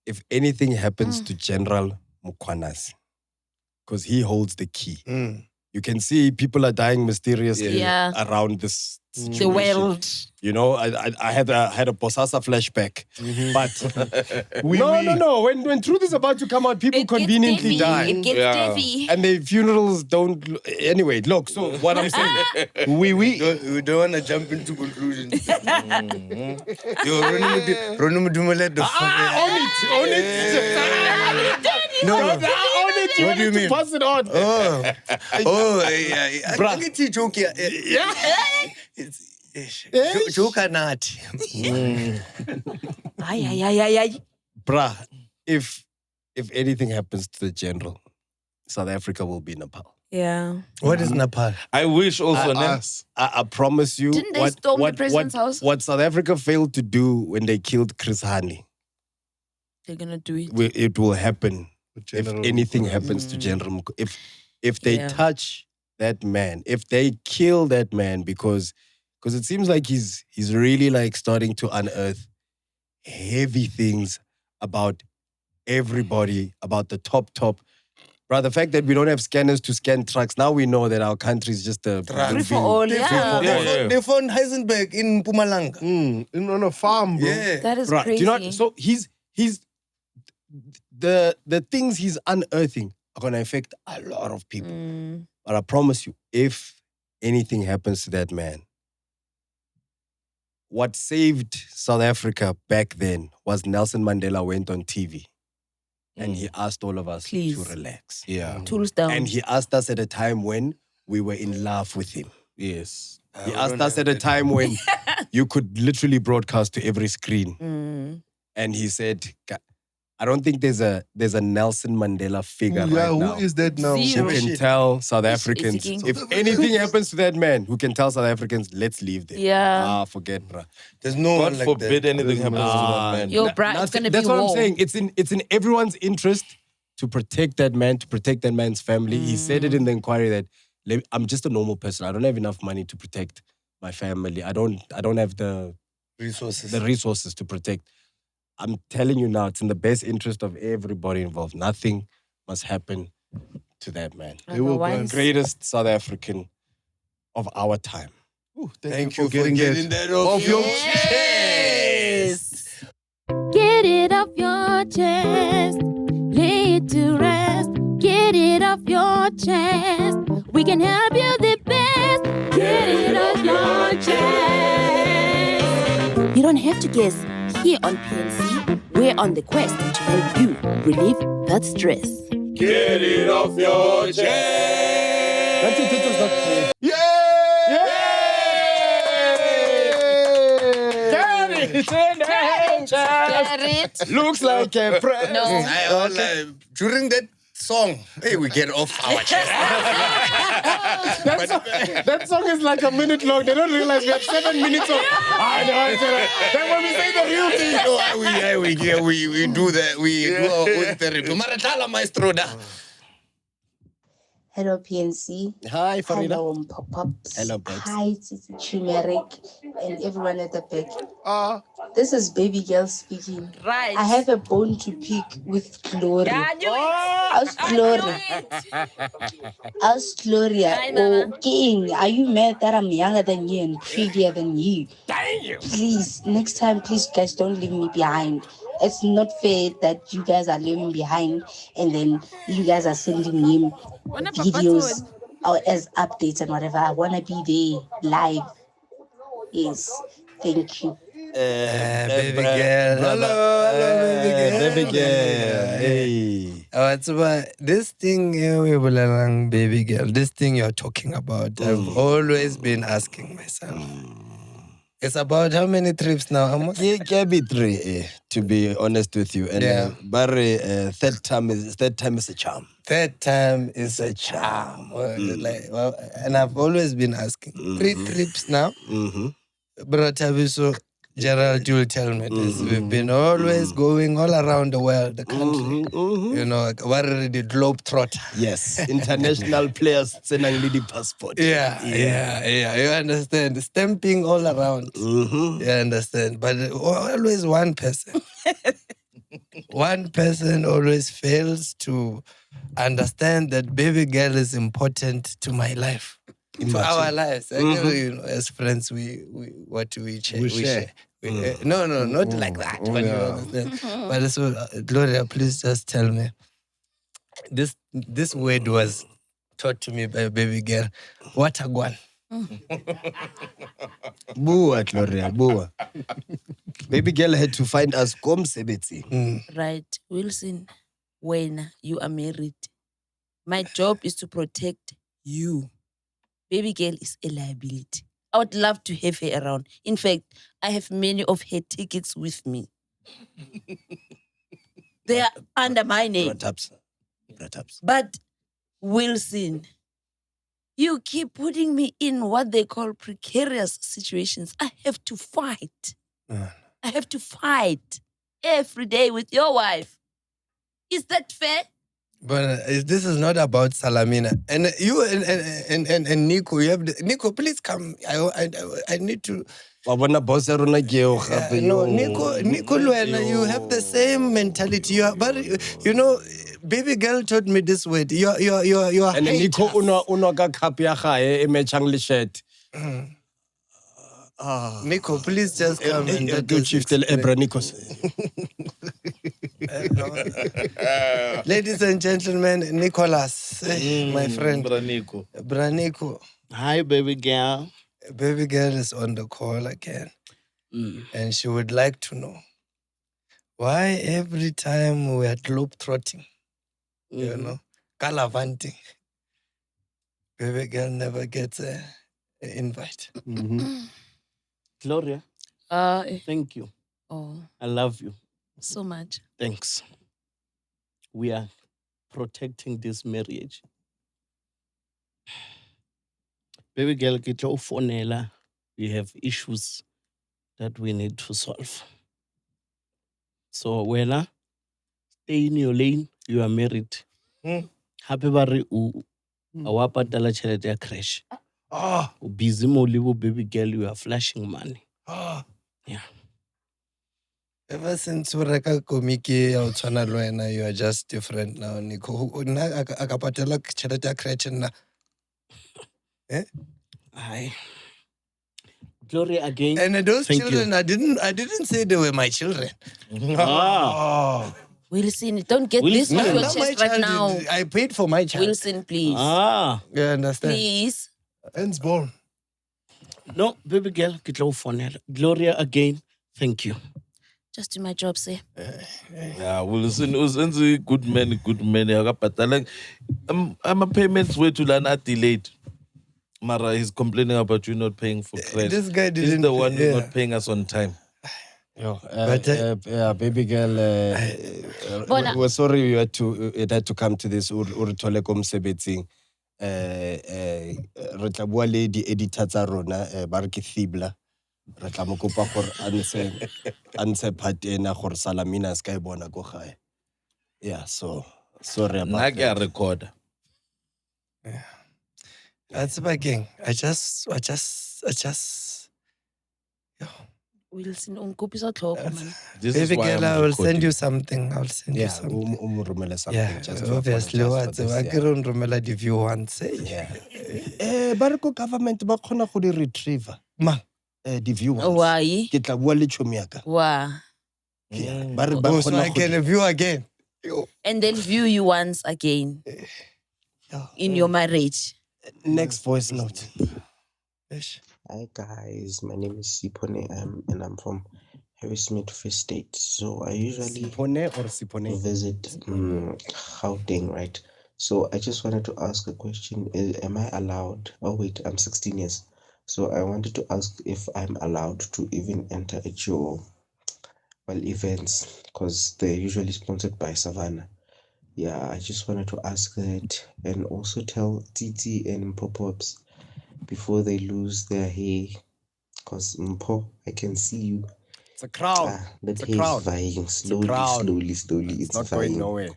If anything happens to General Mkhwanazi, because he holds the key. You can see people are dying mysteriously Yeah. around this the situation. world. You know, I had a Bosasa flashback. But no. When truth is about to come out, people It gets conveniently heavy. die. It gets Yeah. heavy. And the funerals don't. Anyway, look. So what I'm saying, we We don't want to jump into conclusions. Yo, Ronnie Mudumele, the fuck. own it. No. Own it. What do you mean? Pass it on. Yeah. I Bruh. can teach joke here. It's joke or not. Ay. Bruh, if anything happens to the general, South Africa will be Nepal. Yeah. What is Nepal? I wish also. ne? Us. I promise you. Didn't they storm the president's house? What South Africa failed to do when they killed Chris Hani, They're gonna do it. it will happen General if anything happens to General Mkhwanazi. If they Yeah. touch that man, if they kill that man, because it seems like he's really like starting to unearth heavy things about everybody, about the top. Bro, the fact that we don't have scanners to scan trucks, now we know that our country is just a Free for all, yeah. They found Heisenberg in Mpumalanga. On a farm, bro. Yeah. That is Right. crazy. Do you know what? So he's the things he's unearthing are gonna affect a lot of people. But I promise you, if anything happens to that man, what saved South Africa back then was Nelson Mandela went on TV and he asked all of us Please. to relax. Yeah. Tools down. And he asked us at a time when we were in love with him. Yes. He asked us at a time when you could literally broadcast to every screen. And he said, I don't think there's a Nelson Mandela figure Yeah, right now who is that now? Zero. who can tell South Africans, Seeking. if anything happens to that man, who can tell South Africans, let's leave them. Yeah. Forget, bruh. There's no God one like forbid that. anything happens to that man. Yo, bruh, it's gonna be That's what war. I'm saying. It's in everyone's interest to protect that man, to protect that man's family. He said it in the inquiry that I'm just a normal person. I don't have enough money to protect my family. I don't have the resources to protect. I'm telling you now, it's in the best interest of everybody involved. Nothing must happen to that man. Otherwise- Greatest South African of our time. Thank you for getting that off your chest. Get it off your chest. Lay it to rest. Get it off your chest. We can help you the best. Get it off your chest. You don't have to guess. Here on PNC, we're on the quest to help you relieve that stress. Get it off your chest. That's it. It was not clear. Get it? Looks like a friend. No. During that song, hey, we get off our chest. That song is like a minute long. They don't realize we have 7 minutes of. Then when we say the real thing, we do that. We do our own therapy. Maratala maestro da. Hello, PNC. Hi, Farieda. Hello, Pop-Ups. Hello, babes. Hi, Titi Chimeric and everyone at the back. This is Baby Girl speaking. Right. I have a bone to pick with Glory. I knew it. How's Glory? How's Gloria? Hi, Mama. Oh, King, are you mad that I'm younger than you and prettier than you? Please, next time, please, guys, don't leave me behind. It's not fair that you guys are leaving behind and then you guys are sending him videos or as updates and whatever. I want to be there live. Yes, thank you. Baby girl. Hello, baby girl. Hey. It's about this thing, baby girl. This thing you're talking about, I've always been asking myself. It's about how many trips now, Amos? Can be 3, to be honest with you. And Yeah. Barry, third time is a charm. Third time is a charm. And I've always been asking. 3 trips now. But Tabiso, Gerald, you'll tell me this. We've been always going all around the world, the country. You know, what are the globetrotter? Yes, international players sending the passport. Yeah. You understand? Stamping all around. You understand? But always one person. One person always fails to understand that baby girl is important to my life. To our lives. You know, as friends, we share. No, not like that. But you understand. But so, Gloria, please just tell me. This word was taught to me by a baby girl. What a guan. Bua, Gloria, bua. Baby girl had to find us komsebetsi. Right. Wilson, when you are married, my job is to protect you. Baby girl is a liability. I would love to have her around. In fact, I have many of her tickets with me. They are under my name. Perhaps. But Wilson, you keep putting me in what they call precarious situations. I have to fight. I have to fight every day with your wife. Is that fair? But this is not about Salamina. And you and Nico, you have Nico, please come. I need to. No, Nico, Luena, you have the same mentality. You are, but you know, baby girl taught me this word. You're And then Nico haters. uno ka cup ya gae e matchang le shirt. Nico, please just come and let Do us chief tell explain. Ebra Nikos. Ladies and gentlemen, Nicholas, my friend, Braniko. Braniko. Hi, baby girl. Baby girl is on the call again. And she would like to know why every time we are globetrotting, you know, galavanting, baby girl never gets an invite. Gloria, Eh, thank you. oh, I love you. so much. Thanks. We are protecting this marriage. Baby girl, get your phone. We have issues that we need to solve. So, Wela, stay in your lane. You are married. Happy bari u awa patala chelete ya crash. Ah, U busy mo libo baby girl, you are flashing money. ah. Yeah. Ever since Ureka Komiki or Twana Luena, you are just different now, Nico. Akapatela Cheleta Cretchen na. Aye. Gloria again. And those Thank children, you. I didn't say they were my children. Ah. Wilson, don't get this Wilson. off your Not my chest right child. now. I paid for my child. Wilson, please. Ah. You understand? Please. Ends born. No, baby girl, get your phone. Gloria again. Thank you. Just do my job, say. Yeah, Wilson usenze good man akabhatala. Ama payments wethu lana delayed. Mara, he's complaining about you not paying for credit. This guy He's didn't. the one who's yeah. not paying us on time. But, Baby girl, Bona. we're sorry you had to come to this Uritole Komsebetsing. Re tla bua le di-editor tsa rona ba re ke Thibla. Re tla mo kopa gore a ntshe part ena gore Salamina a ska e bona ko gae. Yeah, so sorry about Nna ke a that. recorder. That's my gang. I just. Wilson, unkupisa tlhoko, man. This is Baby why girl, I'm I will send recording. you something. I'll send you Yeah, something. umrumele something Yeah, just to obviously. apologize for What? I this, can't remember the view once. yeah. Ba re ko government ba khona go di retrieve. Ma. Di viewers. Why? Ke tla bua le chomi ya ka. Wow. Yeah, ba re ba Oh, so khona I go can di- view again. And they'll view you once again in your marriage. Next voice note. Hi guys, my name is Sipone and I'm from Harrismith Free State. So I usually Sipone or Sipone? visit Gauteng, right? So I just wanted to ask a question. Am I allowed? Oh wait, I'm 16 years. So I wanted to ask if I'm allowed to even enter at your events because they're usually sponsored by Savannah. Yeah, I just wanted to ask that and also tell Titi and Mpho before they lose their hair. Because Mpho, I can see you. It's a crowd. That It's a hair is crowd. vying slowly, crowd. slowly. It's not vying. going nowhere.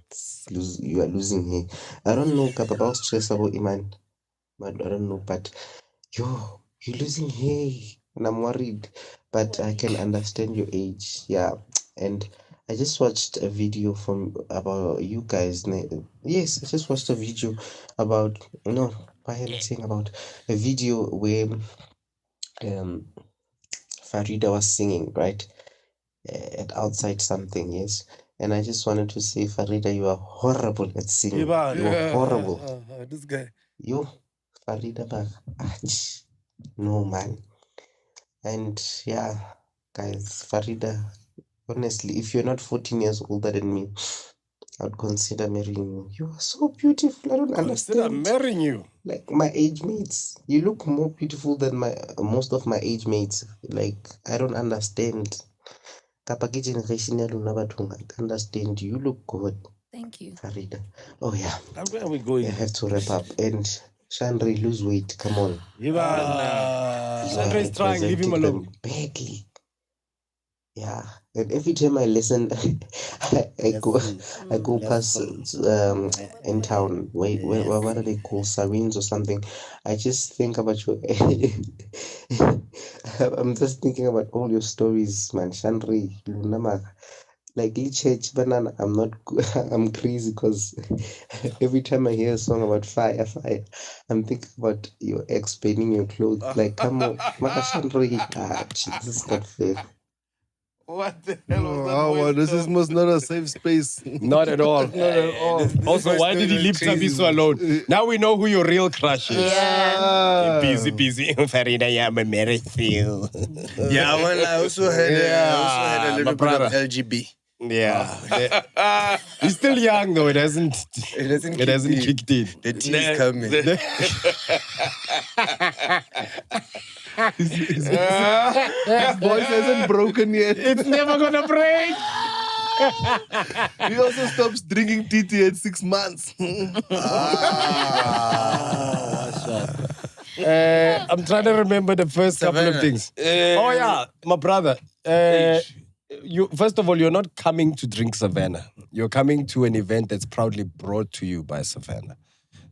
You are losing hair. I don't know about stress about Iman, but I don't know. But you're losing hair, and I'm worried. But I can understand your age, yeah. And I just watched a video about you guys. Yes, I just watched a video about why am I saying about a video where Farieda was singing, right? At outside something, yes. And I just wanted to say, Farieda, you are horrible at singing. You are horrible. This guy. You, Farieda, no man. And yeah, guys, Farida, honestly, if you're not 14 years older than me, I would consider marrying you. You are so beautiful. I don't Consider understand. marrying you. Like my age mates, you look more beautiful than most of my age mates. Like I don't understand. Kapa ke generation ya lona bathong, I don't understand. You look good, Thank you. Farida. Oh yeah, And where are we going? I have to wrap up. And Shandri, lose weight. Come on. Ivana. You Sandra are is trying. Leave him representing alone. them badly. Yeah, and every time I listen, I go past in town. Wait, what are they called? Sirens or something? I just think about you. I'm just thinking about all your stories, man. Shandri, Lunama. Like church banana, I'm crazy because every time I hear a song about fire, I'm thinking about your ex painting your clothes. Like, come on, this is not fair. What the hell was that Oh, voice this is tone? most not a safe space. Not at all. Not at all. Also, why did he leave Tembisa alone? Now we know who your real crush is. Yeah. Busy. Farida, yeah, I'm a married feel. Yeah, well, I also had a my little bit brother. of LGB. Yeah. He's still young though. It hasn't kicked in. The tea is coming. His voice hasn't broken yet. It's never gonna break. He also stops drinking TT at 6 months. I'm trying to remember the first couple of things. Oh yeah, my brother. You first of all, you're not coming to drink Savannah. You're coming to an event that's proudly brought to you by Savannah.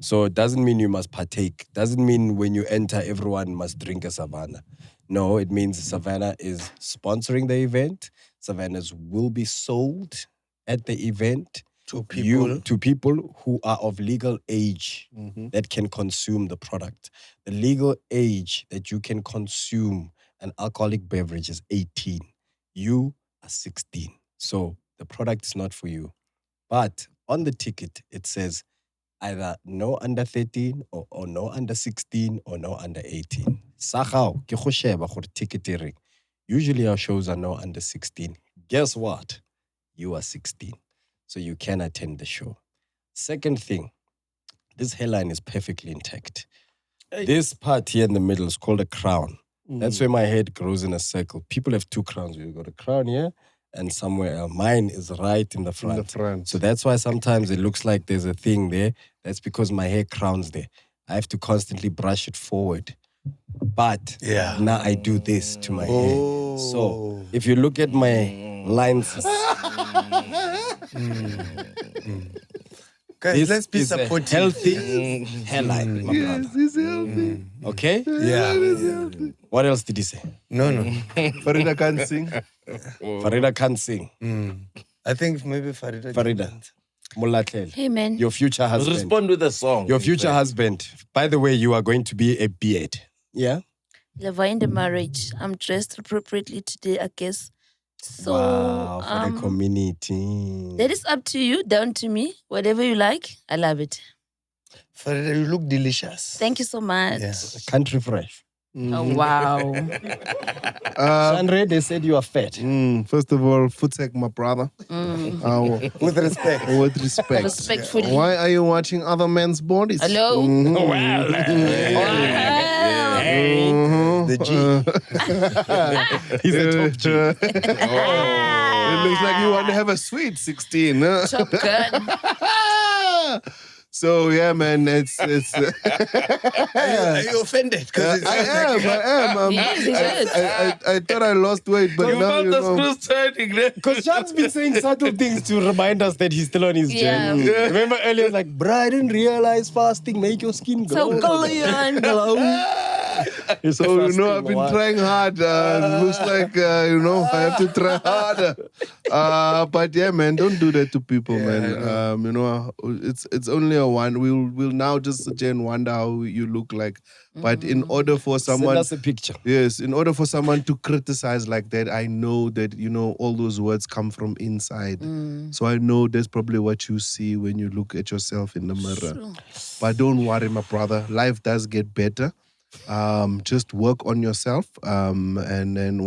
So it doesn't mean you must partake. Doesn't mean when you enter, everyone must drink a Savannah. No, it means Savannah is sponsoring the event. Savannahs will be sold at the event To people. to people who are of legal age that can consume the product. The legal age that you can consume an alcoholic beverage is 18. You are 16. So the product is not for you. But on the ticket, it says either no under 13 or no under 16 or no under 18. Sagao, ke go sheba gore ticket e reng. Usually our shows are no under 16. Guess what? You are 16. So you can attend the show. Second thing, this hairline is perfectly intact. This part here in the middle is called a crown. That's where my head grows in a circle. People have two crowns. You've got a crown here and somewhere else. Mine is right in the front. So that's why sometimes it looks like there's a thing there. That's because my hair crowns there. I have to constantly brush it forward. But now I do this to my hair. So if you look at my lines... Guys, let's be is a supportive. healthy hairline, my brother. He's healthy. Okay? Yeah. What else did he say? No. Farida can't sing. Farida can't sing. I think maybe Farida. Farida, Mulatlele, Hey, man. your future husband. Respond with a song. Your future husband. By the way, you are going to be a beard. Yeah? Levi in the marriage. I'm dressed appropriately today, I guess. So, wow, for the community. that is up to you, down to me. Whatever you like, I love it. Farida, you look delicious. Thank you so much. Yeah. Country fresh. Oh, wow. Sandre, they said you are fat. First of all, Futsek, my brother. With respect. With respect. Respectfully. Why are you watching other men's bodies? Hello? The G. He's a top G. It looks like you want to have a sweet 16. Huh? Top Gun. So yeah, man, it's. Are you offended? I am. I thought I lost weight, but You now felt you the know. screws turning. Because Sean's been saying subtle things to remind us that he's still on his Yeah. journey. Remember earlier, like, bro, I didn't realize fasting make your skin glow. So glow. So you know, I've been trying hard. Looks like I have to try harder. But yeah, man, don't do that to people, man. You know, it's only a one. We'll now just sit and wonder how you look like. But in order for someone, send us a picture. yes, in order for someone to criticize like that, I know that all those words come from inside. So I know that's probably what you see when you look at yourself in the mirror. True. But don't worry, my brother. Life does get better. Just work on yourself, and then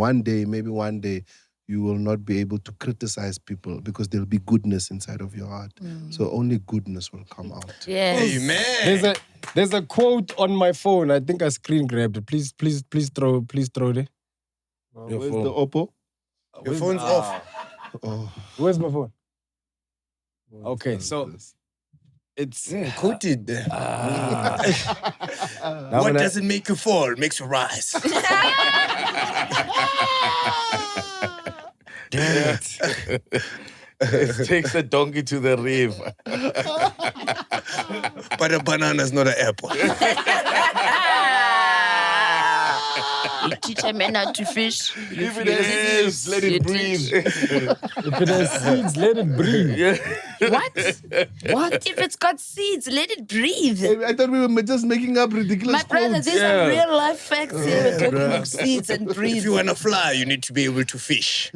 maybe one day, you will not be able to criticize people because there'll be goodness inside of your heart. So only goodness will come out. Yes. Amen. There's a quote on my phone. I think I screen grabbed it. Please throw it. Where's the Oppo? Your phone's off. Oh, Where's my phone? Okay, so it's Coated. What doesn't make you fall makes you rise. Damn it. It takes a donkey to the river. But a banana is not an apple. You teach a man how to fish. If it has seeds, let it breathe. If it has seeds, let it breathe. What? If it's got seeds, let it breathe. I thought we were just making up ridiculous My brother, quotes. these are real life facts here. We're talking about seeds and breathe. If you want to fly, you need to be able to fish.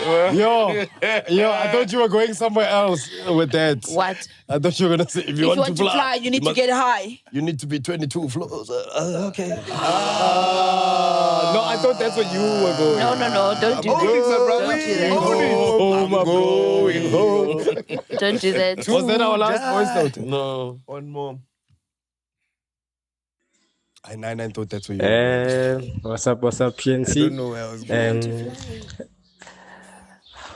Yo, I thought you were going somewhere else with that. What? I thought you were going to say, if you want to fly, you need to get high. You need to be 22 floors. Okay. No, I thought that's what you were going. No, don't do that. Don't do that. Don't do that. Was that our last voice note? No. One more. I thought that's what you were going. What's up, PNC? I don't know where I was going.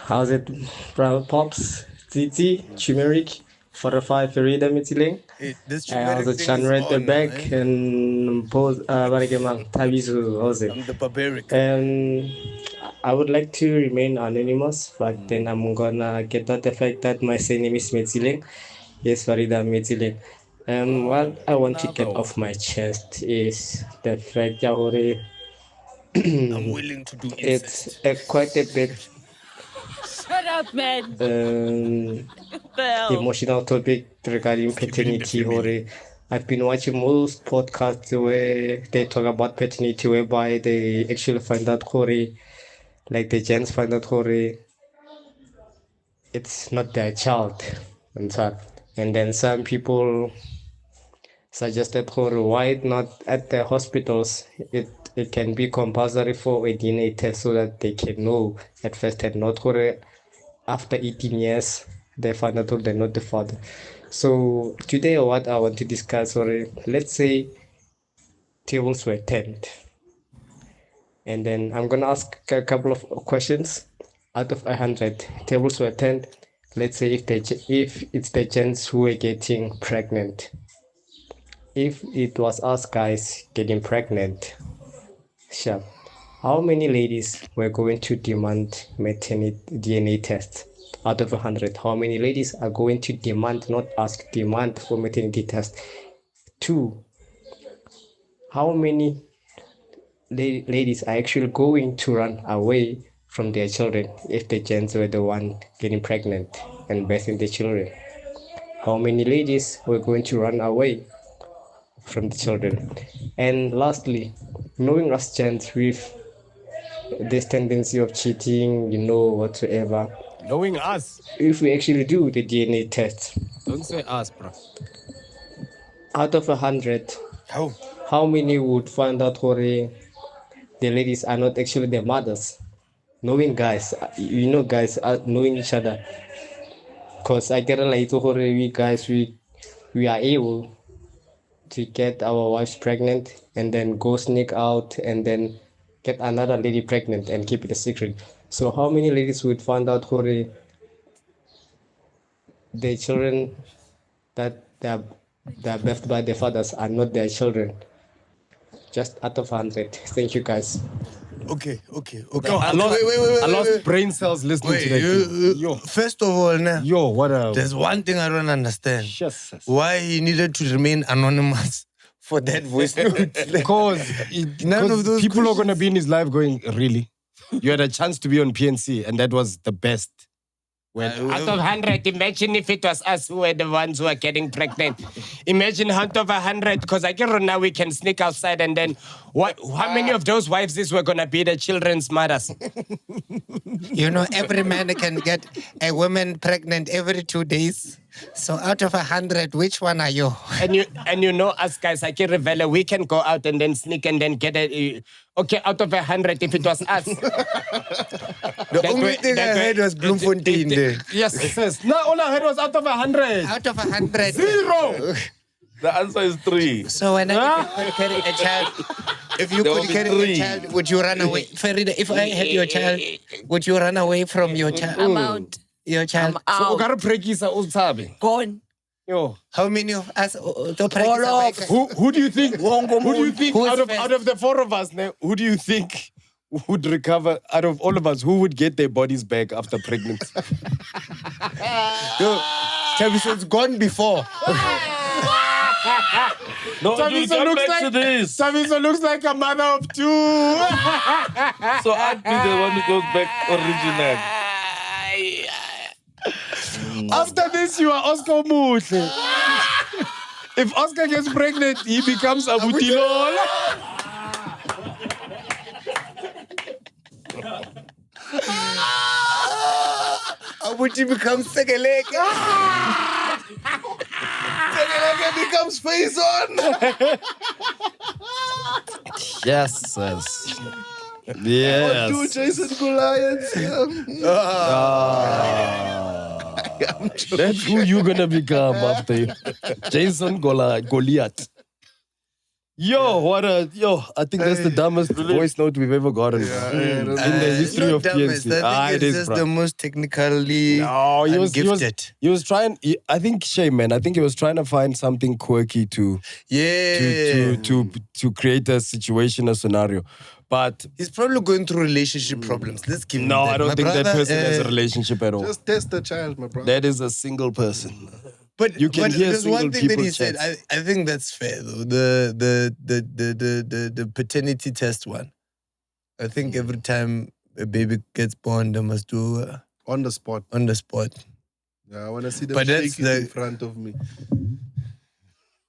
How's it, brother Pops, Titi, Turmeric, Pharoahfi, Farieda, Metsileng? This I was a Chandra at the back and Mpho, Tembisa Hospital. I'm the barbaric. I would like to remain anonymous, but then I'm gonna get out the fact that my surname is Metsileng. Yes, Farieda Metsileng. What I want to get off my chest is the fact that I'm willing to do incest. it's quite a bit Shut up, man. Emotional topic regarding paternity. I've been watching most podcasts where they talk about paternity, whereby they actually find out like the gents find out it's not their child, and then some people suggested why not at the hospitals it can be compulsory for a DNA test so that they can know at first and not after 18 years they find out they're not the father. So today what I want to discuss, let's say tables were turned, and then I'm gonna ask a couple of questions. Out of 100 tables were turned, let's say if it's the gents who were getting pregnant, if it was us guys getting pregnant, sure, how many ladies were going to demand maternity DNA tests? Out of 100, how many ladies are going to demand, not ask, demand for maternity tests? 2, how many ladies are actually going to run away from their children if the gents were the one getting pregnant and birthing the children? How many ladies were going to run away from the children? And lastly, knowing us gents with this tendency of cheating, whatsoever, Knowing us. if we actually do the DNA test, Don't say us, bro. out of 100, how many would find out the ladies are not actually their mothers? Knowing guys, guys are knowing each other. Because I get like we guys, we are able to get our wives pregnant and then go sneak out and then get another lady pregnant and keep it a secret. So how many ladies would find out the children that they're birthed by their fathers are not their children? Just out of 100. Thank you, guys. Okay. I lost brain cells listening to that. First of all, There's one thing I don't understand. Yes. Why he needed to remain anonymous for that voice note. Because None of those people are going to be in his life going, really? You had a chance to be on PNC and that was the best. Out of 100, imagine if it was us who were the ones who were getting pregnant. Imagine out of 100, because I guess now we can sneak outside and then how many of those wives were going to be the children's mothers? Every man can get a woman pregnant every 2 days. So out of 100, which one are you? And us guys, I can reveal, we can go out and then sneak and then get it. Okay, out of 100, if it was us. The only thing I heard was Bloemfontein there. Yes. No, all I heard was out of 100. Out of 100. 0. The answer is 3. So when I could carry a child, if you could carry a child, would you run away? Farieda, if I had your child, would you run away from your child? I'm out. Your child. So you got to prekisa usabe. Gone. Yo. How many of us? Who do you think? Out of the 4 of us now, who do you think would recover out of all of us? Who would get their bodies back after pregnancy? Tembisa, it's gone before. No, we'll Tembisa come looks back to this. Tembisa looks like a mother of two. So I'd be the one who goes back original. After this, you are Oscar Muhle. If Oscar gets pregnant, he becomes Abutilol. Abuti becomes Segeleke. Segeleke becomes face on. Yes. Yes. Do Jason Goliath. That's who you're gonna become after Jason Goliath. I think that's the dumbest voice note we've ever gotten in the history of dumbest. PNC. I think it's just the most technically gifted. He was trying. I think shame, man. I think he was trying to find something quirky to create a situation, a scenario. But he's probably going through relationship problems. Let's give him that. I don't My think that brother, person has a relationship at all. Just test the child, my brother. That is a single person. But you can hear there's single one thing that people he said. chats. I think that's fair though. The paternity test one. I think every time a baby gets born, they must do on the spot. On the spot. Yeah, I want to see them But that's shaking in front of me.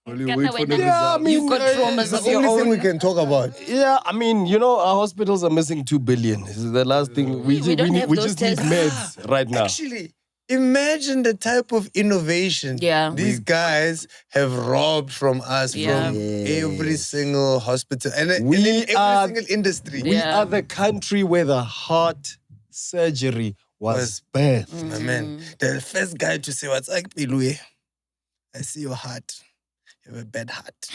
Only Can't wait wait for the now. result. You've got traumas of the your only thing own. we can talk about. Yeah, I mean, our hospitals are missing 2 billion. This is the last thing we don't have those just need tests. meds right now. Actually, imagine the type of innovation these guys have robbed from us from every single hospital and in every single industry. We are the country where the heart surgery was birthed. My man, the first guy to say, "What's like, Pilue? I see your heart. You have a bad heart."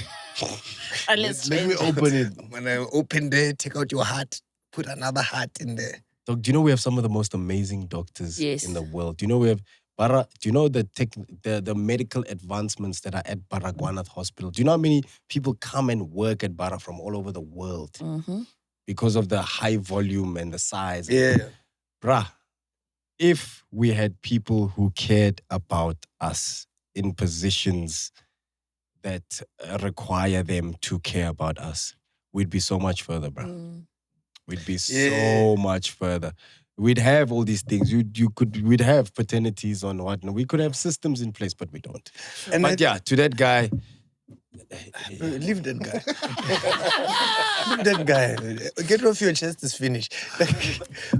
Let me open it. When I open there, take out your heart, put another heart in there. Doc, do you know we have some of the most amazing doctors in the world? Do you know we have do you know the medical advancements that are at Baragwanath Hospital? Do you know how many people come and work at Bara from all over the world because of the high volume and the size? Yeah. Bruh, if we had people who cared about us in positions that require them to care about us, we'd be so much further, bruh. We'd be so much further. We'd have all these things. We'd have paternities on whatnot. We could have systems in place, but we don't. But to that guy, leave that guy. Leave that guy. Get off your chest is finished.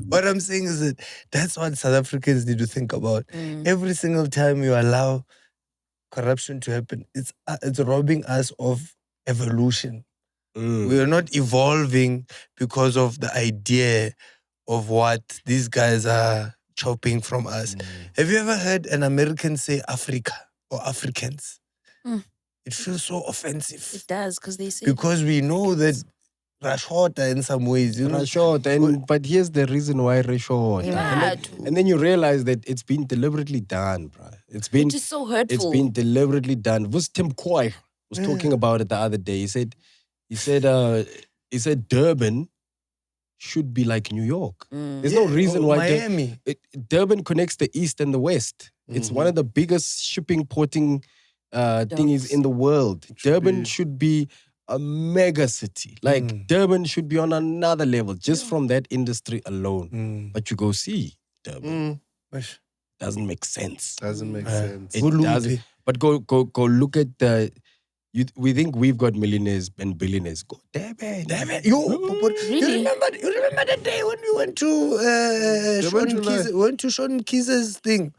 What I'm saying is that that's what South Africans need to think about. Every single time you allow corruption to happen, it's robbing us of evolution. We are not evolving because of the idea of what these guys are chopping from us. Have you ever heard an American say Africa or Africans? It feels so offensive. It does, because they say Because we know that Rashota in some ways. but here's the reason why Rashota. And then you realize that it's been deliberately done, bro. It's just so hurtful. It's been deliberately done. Tim Kwai was talking about it the other day. He said Durban should be like New York. There's no reason why Miami. Durban connects the east and the west. It's one of the biggest shipping porting thingies in the world. Durban should be a mega city. Like Durban should be on another level just from that industry alone. But you go see Durban. Doesn't make sense. Doesn't make sense. It doesn't. But go look at the. We think we've got millionaires and billionaires. Go Durban. You remember the day when we went to Sean Keys's thing?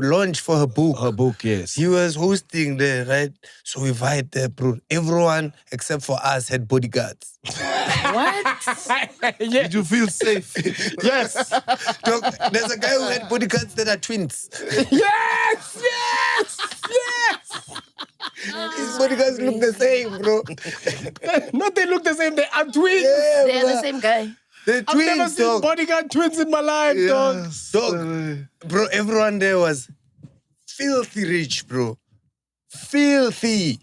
Launch for her book. Her book, yes. He was hosting there, right? So we invited there, bro. Everyone except for us had bodyguards. What? Did you feel safe? Yes. Dog, there's a guy who had bodyguards that are twins. Yes. His bodyguards look the same, bro. Not they look the same, they are twins. Yeah, They're the same guy. They're I've twins, never seen dog. bodyguard twins in my life, dog. Dog, bro, everyone there was filthy rich, bro. Filthy.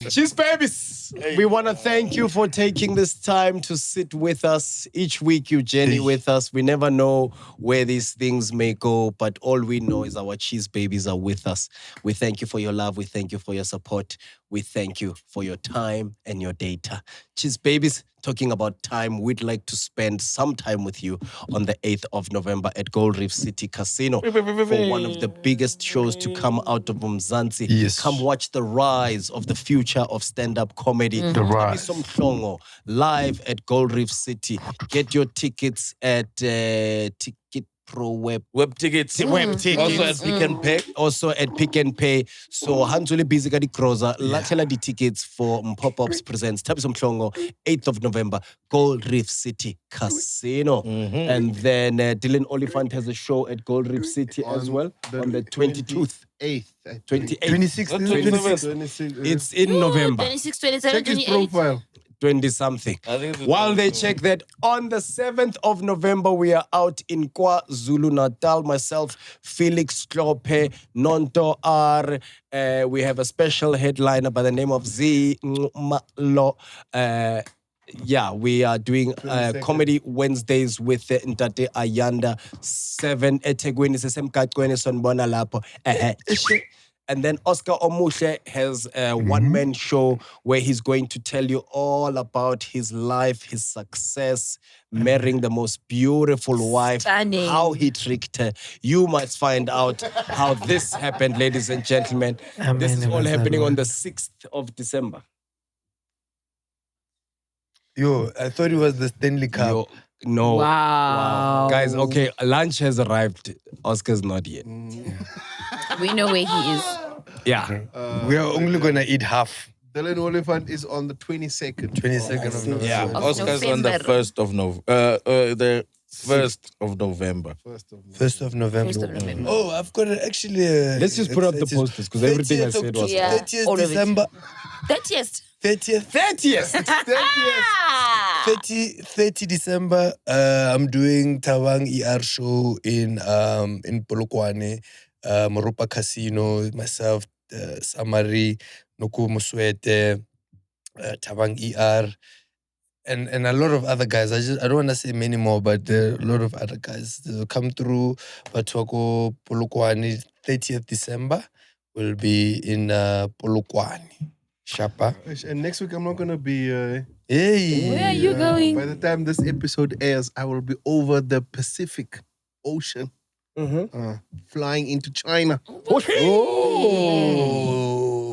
Cheers, babies. We want to thank you for taking this time to sit with us. Each week you journey with us. We never know where these things may go, but all we know is our cheese babies are with us. We thank you for your love. We thank you for your support. We thank you for your time and your data. Cheese babies, talking about time, we'd like to spend some time with you on the 8th of November at Gold Reef City Casino for one of the biggest shows to come out of Mzansi. Yes. Come watch the rise of the future of stand-up comedy. The rise. Tembisa live at Gold Reef City. Get your tickets at Ticket Pro Web tickets. Web tickets. Also at Pick and Pay. Also at Pick and Pay. So Hansuli busy kadi Kroza. Latela the tickets for Pop-Ups presents Tembisa 8th of November, Gold Reef City Casino. And then Dylan Oliphant has a show at Gold Reef City as well on the 22th. 28th. 26th. It's in November. 26, 27, Check his 28. profile. 20-something. I think it's While they check that, on the 7th of November, we are out in KwaZulu Natal. Myself, Felix Klope, Nonto R. We have a special headliner by the name of Z Malo. We are doing Comedy Wednesdays with Ntate Ayanda 7 eThekwini sesemgaqweni sonibona lapho. And then Oscar Omushe has a one-man show where he's going to tell you all about his life, his success, marrying the most beautiful wife, Stunning. how he tricked her. You must find out how this happened, ladies and gentlemen. This is all happening on the 6th of December. Yo, I thought it was the Stanley Cup. No. Wow. Guys, okay, lunch has arrived. Oscar's not yet. We know where he is. Yeah. We are only gonna eat half. Dylan Oliphant is on the 22nd. 22nd of November. Yeah, Of Oscar's on the November. 1st of November. The 1st of November. 1st of November. 1st of November. Oh, I've got actually. Let's just put up the posters because everything I said was Yeah. 30th all of it. December. 30th. 30th 30 December. I'm doing Thabng ER show in Modikoane, Morupa Casino. Myself, Samari, Noku Muswete, Thabng ER. And a lot of other guys. I don't want to say many more, but there are a lot of other guys that will come through. Batwako Polokwane, 30th December will be in Polokwane. Shapa. And next week I'm not gonna be. Hey. Where are you going? By the time this episode airs, I will be over the Pacific Ocean, flying into China. Oh.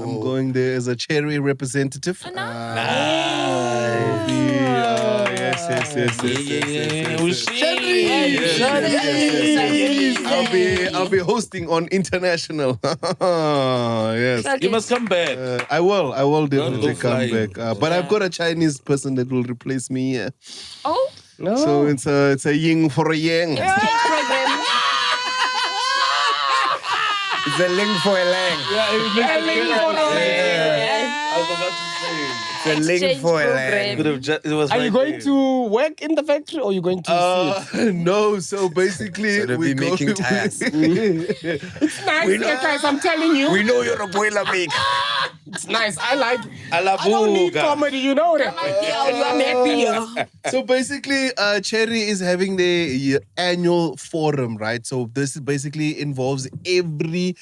I'm going there as a cherry representative. Yes. I'll be hosting on international. Yes. You must come back. I will definitely go come flying. back. But I've got a Chinese person that will replace me here. Oh, So it's a yin for a yang. exchange program. It's a link for a lang. Yeah, A link for a lang. I was about to say. It's a link Exchange for a program. lang. It was Are you right going there. to work in the factory or are you going to see it? No, so basically So they'll be making tires. It's nice, guys, I'm telling you. We know you're a boilermaker. It's nice. I like it. A la I don't need buga. comedy, you know that. So basically, Cherry is having the annual forum, right? So this basically involves every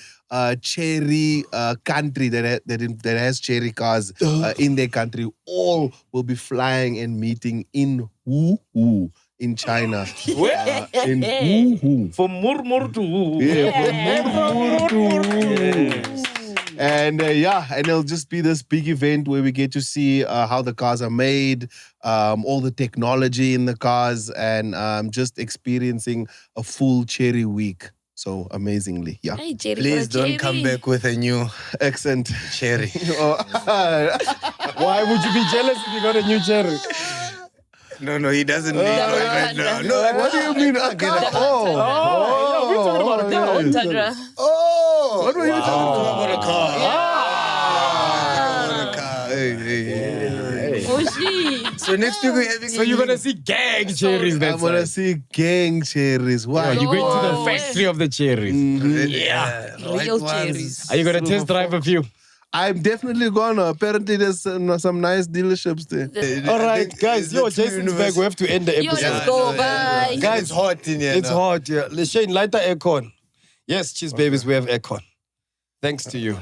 cherry country that has cherry cars in their country. All will be flying and meeting in Wuhu in China. Where? In Wuhu. From Murmur to Wu. And and it'll just be this big event where we get to see how the cars are made, all the technology in the cars, and just experiencing a full cherry week. So amazingly, yeah. Hey, Jerry, Please for a don't come cherry. back with a new Accent. cherry. Why would you be jealous if you got a new cherry? No, he doesn't need one right now. No, What do you mean? A car? Oh, we're talking about a car. Oh, Tandra. Oh! What were you talking About a car. About a car. Hey. Oh, she. So next week we're having So you're going to see gang cherries I'm that's gonna right. see gang cherries. Wow. You're going to the Oh. factory of the cherries. Yeah. Real cherries. Are you going to test drive a few? I'm definitely gonna. Apparently, there's some nice dealerships there. All right, guys. Yo, Jason's back. We have to end the Yo, episode. let's go. Bye. Guys, it's hot in here. It's now. hot, yeah. Leshane, light the aircon. Yes, cheese babies, we have aircon. Thanks to you.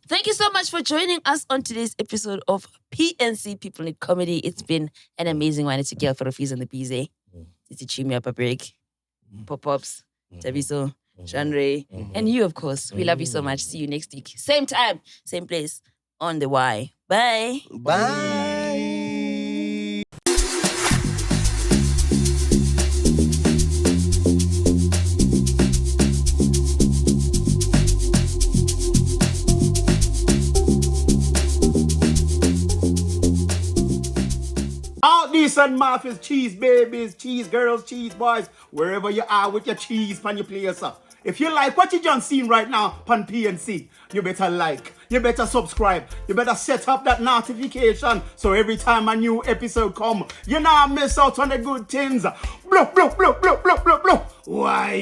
Thank you so much for joining us on today's episode of PNC People Need Comedy. It's been an amazing one. It's your girl Pharoahfi on the PZ. It's a Chimmy Up a Break. Pop-ups, Tabiso, Genre, and you, of course. We love you so much. See you next week. Same time, same place on the Y. Bye. Bye. All decent mafias, cheese babies, cheese girls, cheese boys, wherever you are with your cheese pan your place up. If you like what you just seen right now pan PNC, you better like, you better subscribe, you better set up that notification so every time a new episode come, you not miss out on the good things. Blow, blow, blow, blow, blow, blow, blow. Why?